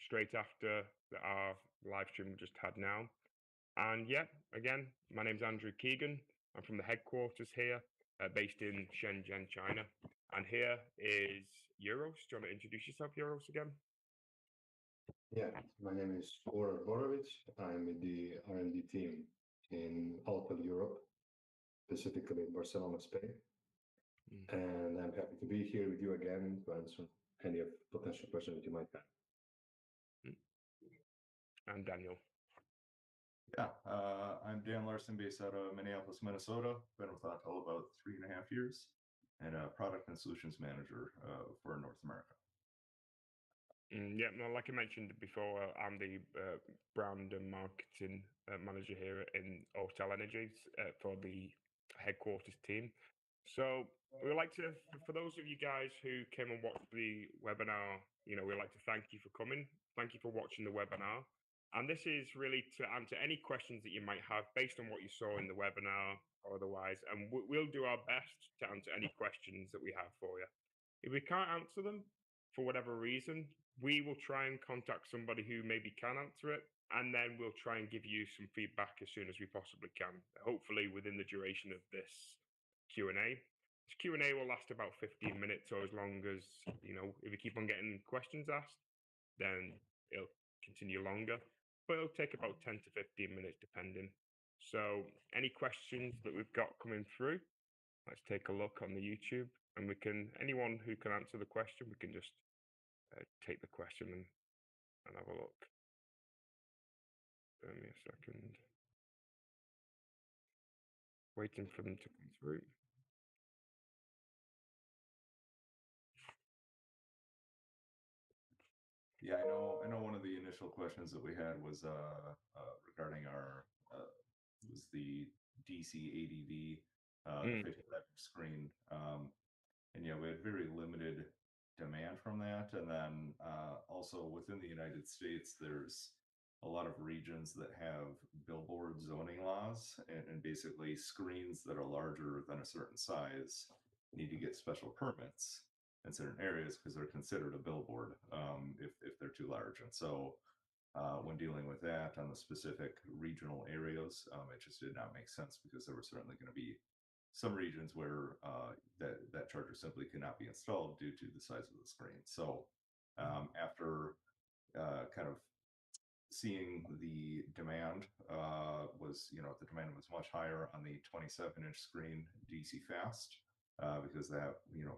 straight after our live stream we just had now. And yeah, again, my name's Andrew Keegan. I'm from the headquarters here, based in Shenzhen, China. And here is Euros. Do you want to introduce yourself, Euros, again? Yeah, my name is Goran Borovic. I'm in the R&D team in Alpha Europe, specifically in Barcelona, Spain. And I'm happy to be here with you again to answer any of potential questions that you might have. And Daniel. Yeah, I'm Dan Larson, based out of Minneapolis, Minnesota. Been with Autel about 3.5 years, and a product and solutions manager for North America. Yeah, well, like I mentioned before, I'm the brand and marketing manager here in Autel Energies for the headquarters team. So we'd like to, for those of you guys who came and watched the webinar, we'd like to thank you for coming. Thank you for watching the webinar. And this is really to answer any questions that you might have based on what you saw in the webinar or otherwise. And we'll do our best to answer any questions that we have for you. If we can't answer them for whatever reason, we will try and contact somebody who maybe can answer it. And then we'll try and give you some feedback as soon as we possibly can, hopefully within the duration of this Q&A. This Q&A will last about 15 minutes, or as long as, if we keep on getting questions asked, then it'll continue longer, but it'll take about 10 to 15 minutes depending. So any questions that we've got coming through, let's take a look on the YouTube, and anyone who can answer the question, we can just take the question and have a look. Give me a second. Waiting for them to come through. Yeah, I know one of the initial questions that we had was regarding our was the DC ADV, the 55-inch screen. And we had very limited demand from that. And then also within the United States, there's a lot of regions that have billboard zoning laws, and basically screens that are larger than a certain size need to get special permits in certain areas because they're considered a billboard if they're too large. And so when dealing with that on the specific regional areas, it just did not make sense, because there were certainly going to be some regions where that charger simply could not be installed due to the size of the screen. So after kind of seeing the demand the demand was much higher on the 27-inch screen DC fast, because that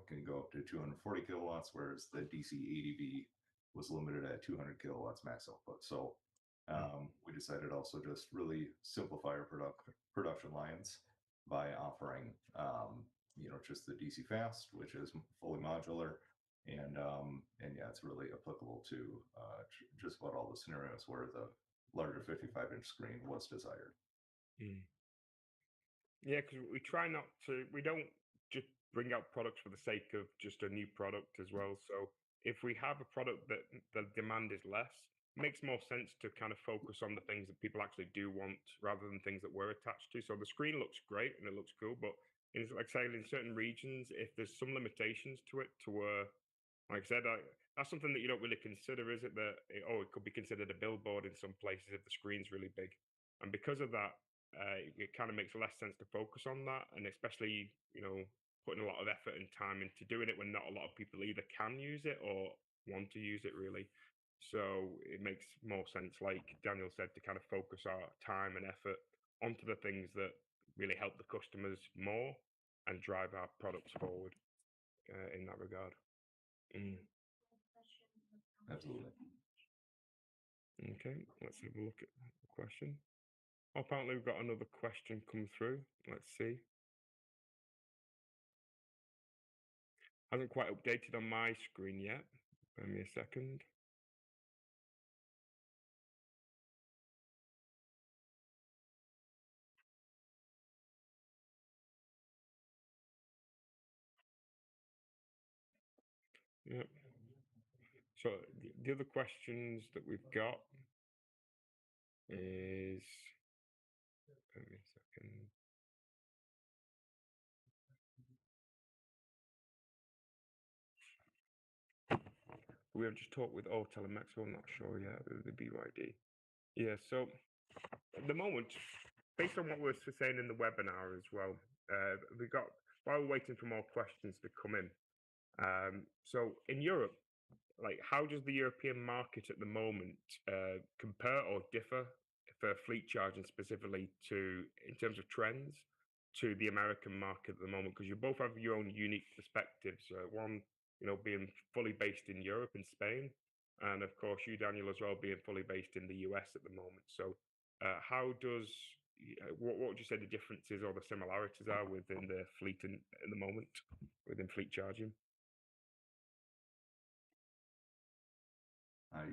can go up to 240 kilowatts, whereas the DC ADV was limited at 200 kilowatts max output. So we decided also just really simplify our production lines by offering just the DC fast, which is fully modular, and yeah, it's really applicable to just about all the scenarios where the larger 55-inch screen was desired. Yeah, because we don't just bring out products for the sake of just a new product as well. So if we have a product that the demand is less, it makes more sense to kind of focus on the things that people actually do want rather than things that we're attached to. So the screen looks great and it looks cool, but like saying in certain regions, if there's some limitations to it, to where, like I said, that's something that you don't really consider, is it? That it could be considered a billboard in some places if the screen's really big, and because of that, it kind of makes less sense to focus on that, and especially putting a lot of effort and time into doing it when not a lot of people either can use it or want to use it really. So it makes more sense, like Daniel said, to kind of focus our time and effort onto the things that really help the customers more and drive our products forward in that regard. Absolutely. Okay, let's have a look at the question. Apparently we've got another question come through. Let's see. Hasn't quite updated on my screen yet. Give me a second. Yep. So the other questions that we've got is, give me a second. We have just talked with Autel and Mexico, I'm not sure yet, the BYD. Yeah, so at the moment, based on what we were saying in the webinar as well, while we're waiting for more questions to come in, So in Europe, like how does the European market at the moment compare or differ for fleet charging specifically to in terms of trends to the American market at the moment? Because you both have your own unique perspectives. One, being fully based in Europe and Spain, and of course you, Daniel, as well, being fully based in the US at the moment. So, how does what would you say the differences or the similarities are within the fleet in the moment within fleet charging?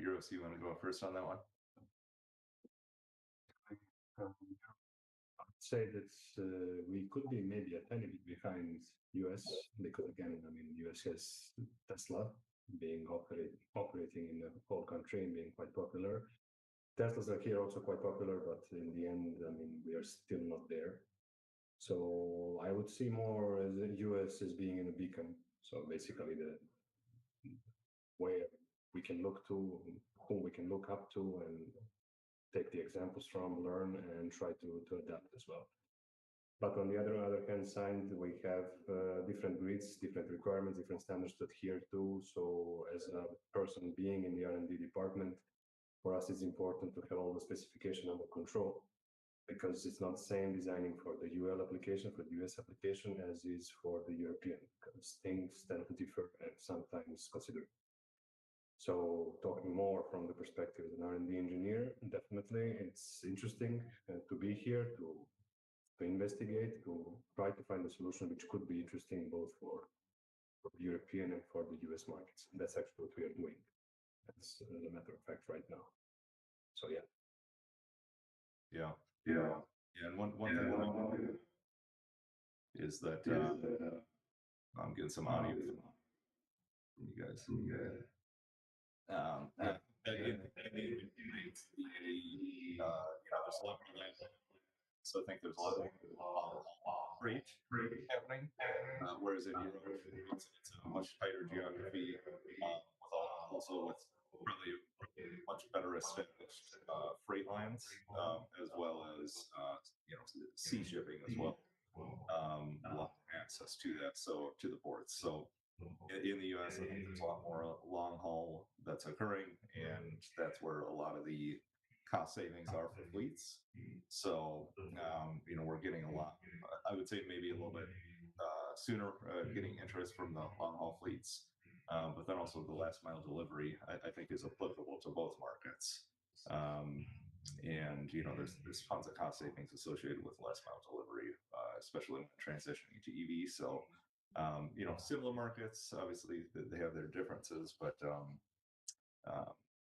Euros, you want to go first on that one? Um, I'd say that we could be maybe a tiny bit behind US because again, I mean, US has Tesla being operating in the whole country and being quite popular. Teslas are here also quite popular, but in the end, I mean, we are still not there. So I would see more as the US as being in a beacon. So basically the where we can look to, whom we can look up to and take the examples from, learn, and try to adapt as well. But on the other hand side, we have different grids, different requirements, different standards to adhere to. So as a person being in the R&D department, for us, it's important to have all the specification under control because it's not the same designing for the UL application, for the US application, as is for the European, because things tend to differ and sometimes consider. So talking more from the perspective as an R&D engineer, definitely it's interesting to be here, to investigate, to try to find a solution which could be interesting both for the European and for the US markets. And that's actually what we are doing. That's a matter of fact right now. So yeah. Yeah. And one thing is that I'm getting some audio from you guys. Yeah, there's a lot more land. So I think there's a lot more freight happening, whereas in Europe, it's a much tighter geography, also with probably much better established freight lines, as well as sea shipping as well. A lot more access to that, so to the ports. So in the US, I think there's a lot more long haul that's occurring, and that's where a lot of the cost savings are for fleets. So, we're getting a lot, I would say maybe a little bit sooner getting interest from the long haul fleets. But then also the last mile delivery, I think is applicable to both markets. And there's tons of cost savings associated with last mile delivery, especially when transitioning to EV. So similar markets, obviously they have their differences, but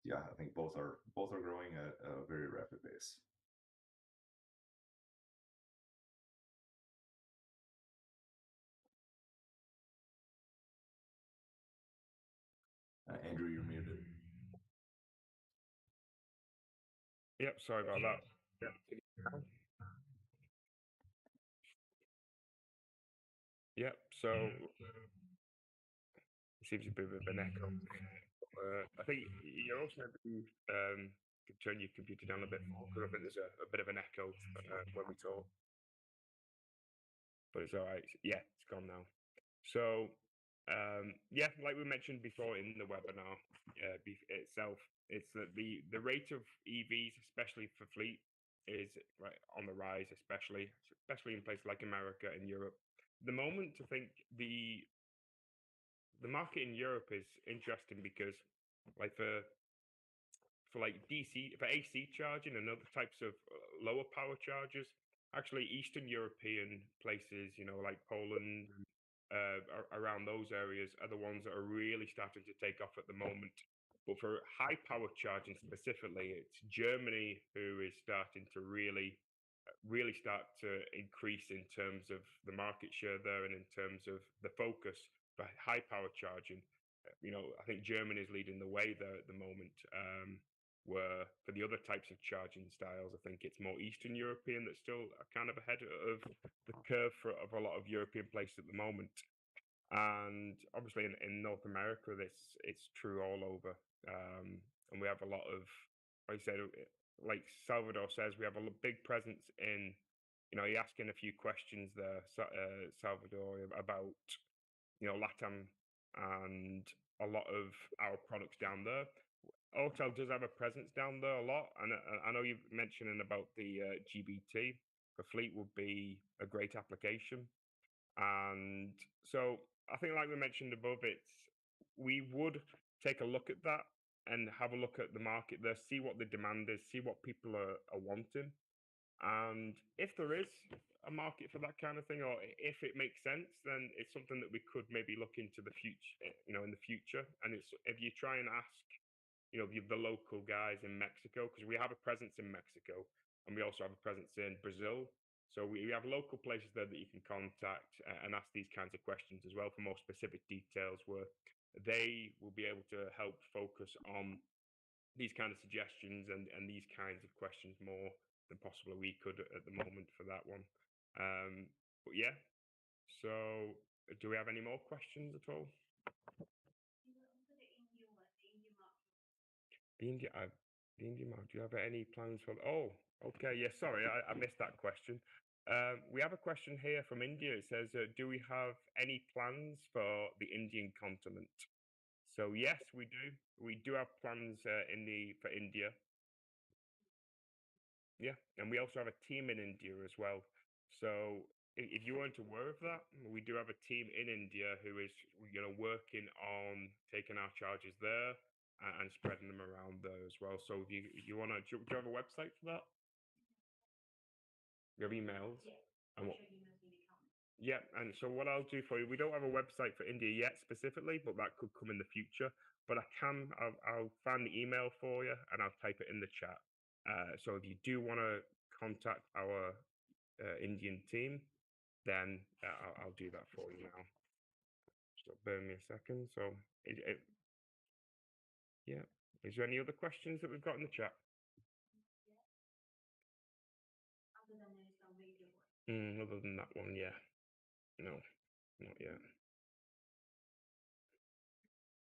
yeah, I think both are growing at a very rapid pace. Andrew, you're muted. Yep, sorry about that. Yep, so it seems a bit of an echo. I think you also maybe could turn your computer down a bit more because I think there's a bit of an echo when we talk. But it's all right. Yeah, it's gone now. So yeah, like we mentioned before in the webinar itself, it's that the rate of EVs, especially for fleet, is right on the rise, especially in places like America and Europe. At the moment, I think the market in Europe is interesting because, like for AC charging and other types of lower power chargers, actually Eastern European places, like Poland, around those areas are the ones that are really starting to take off at the moment. But for high power charging specifically, it's Germany who is starting to really start to increase in terms of the market share there and in terms of the focus for high power charging. I think Germany is leading the way there at the moment. Where for the other types of charging styles, I think it's more Eastern European that's still kind of ahead of the curve of a lot of European places at the moment. And obviously in North America, it's true all over. And we have a lot of, like I said, like Salvador says, we have a big presence in, you're asking a few questions there, Salvador, about, LATAM and a lot of our products down there. Autel does have a presence down there a lot, and I know you're mentioning about the GBT. The fleet would be a great application, and so I think, like we mentioned above, we would take a look at that and have a look at the market there, see what the demand is, see what people are wanting, and if there is a market for that kind of thing, or if it makes sense, then it's something that we could maybe look into the future, in the future. And it's if you try and ask, the local guys in Mexico, because we have a presence in Mexico and we also have a presence in Brazil. So we have local places there that you can contact and ask these kinds of questions as well for more specific details, where they will be able to help focus on these kind of suggestions and these kinds of questions more than possibly we could at the moment for that one. But yeah, so do we have any more questions at all? The India mark. Do you have any plans for? Oh, okay. Yeah, sorry, I missed that question. We have a question here from India. It says, "Do we have any plans for the Indian continent?" So yes, we do. We do have plans for India. Yeah, and we also have a team in India as well. So if you weren't aware of that, we do have a team in India who is, working on taking our charges there and spreading them around there as well. So if you want to, do you have a website for that? You have emails? Yeah. And what? Yeah, and so what I'll do for you, we don't have a website for India yet specifically, but that could come in the future. But I'll find the email for you and I'll type it in the chat. So if you do want to contact our Indian team, then I'll do that for you now. Just bear me a second. So, yeah. Is there any other questions that we've got in the chat? Other than that one, yeah. No, not yet.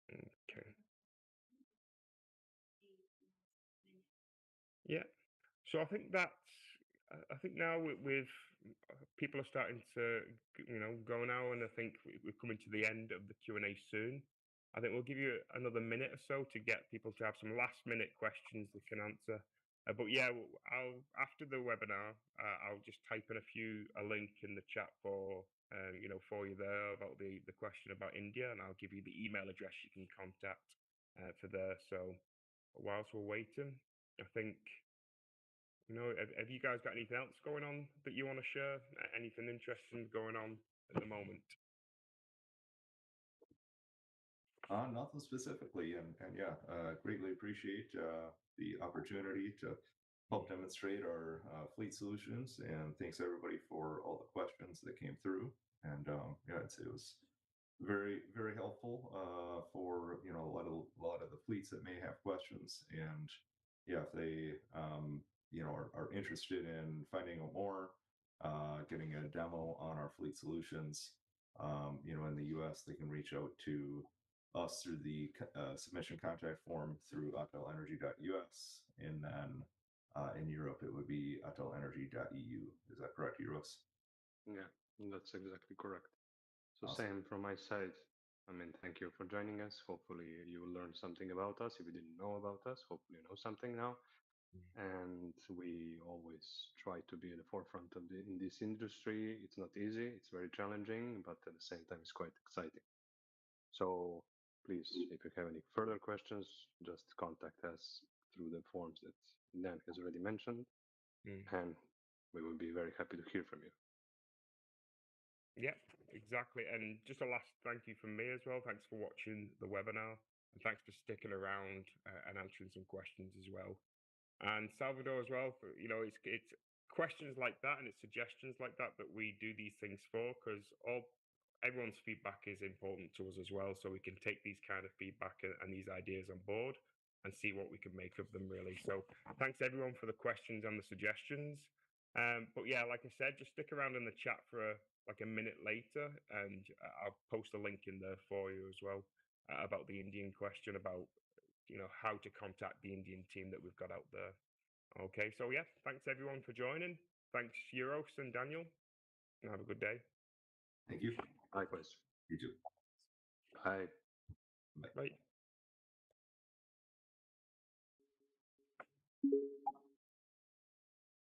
Okay. Yeah. So I think now with people are starting to go now, and I think we're coming to the end of the Q&A soon. I think we'll give you another minute or so to get people to have some last minute questions they can answer. But yeah, after the webinar, I'll just type in a link in the chat for for you there about the question about India, and I'll give you the email address you can contact for there. So whilst we're waiting, I think. Have you guys got anything else going on that you want to share? Anything interesting going on at the moment? Nothing specifically, and yeah, greatly appreciate the opportunity to help demonstrate our fleet solutions, and thanks everybody for all the questions that came through. And yeah, I'd say it was very, very helpful for a lot of the fleets that may have questions. And yeah, if they are interested in finding out more, getting a demo on our fleet solutions, in the US, they can reach out to us through the submission contact form through atelenergy.us, and then in Europe it would be atelenergy.eu. Is that correct, Euros? Yeah, that's exactly correct. So Awesome. Same from my side. I mean, thank you for joining us. Hopefully you will learn something about us. If you didn't know about us, hopefully you know something now. And we always try to be at the forefront in this industry. It's not easy, it's very challenging, but at the same time, it's quite exciting. So please, if you have any further questions, just contact us through the forms that Dan has already mentioned, and we will be very happy to hear from you. Yeah, exactly. And just a last thank you from me as well. Thanks for watching the webinar, and thanks for sticking around and answering some questions as well. And Salvador as well, for it's questions like that and it's suggestions like that we do these things for, because everyone's feedback is important to us as well, so we can take these kind of feedback and these ideas on board and see what we can make of them, really. So thanks everyone for the questions and the suggestions. But yeah, like I said, just stick around in the chat for like a minute later, and I'll post a link in there for you as well about the Indian question, about how to contact the Indian team that we've got out there. Okay, so yeah, thanks everyone for joining. Thanks, Euros and Daniel, and have a good day. Thank you. Likewise. You too. Bye. Bye. Right.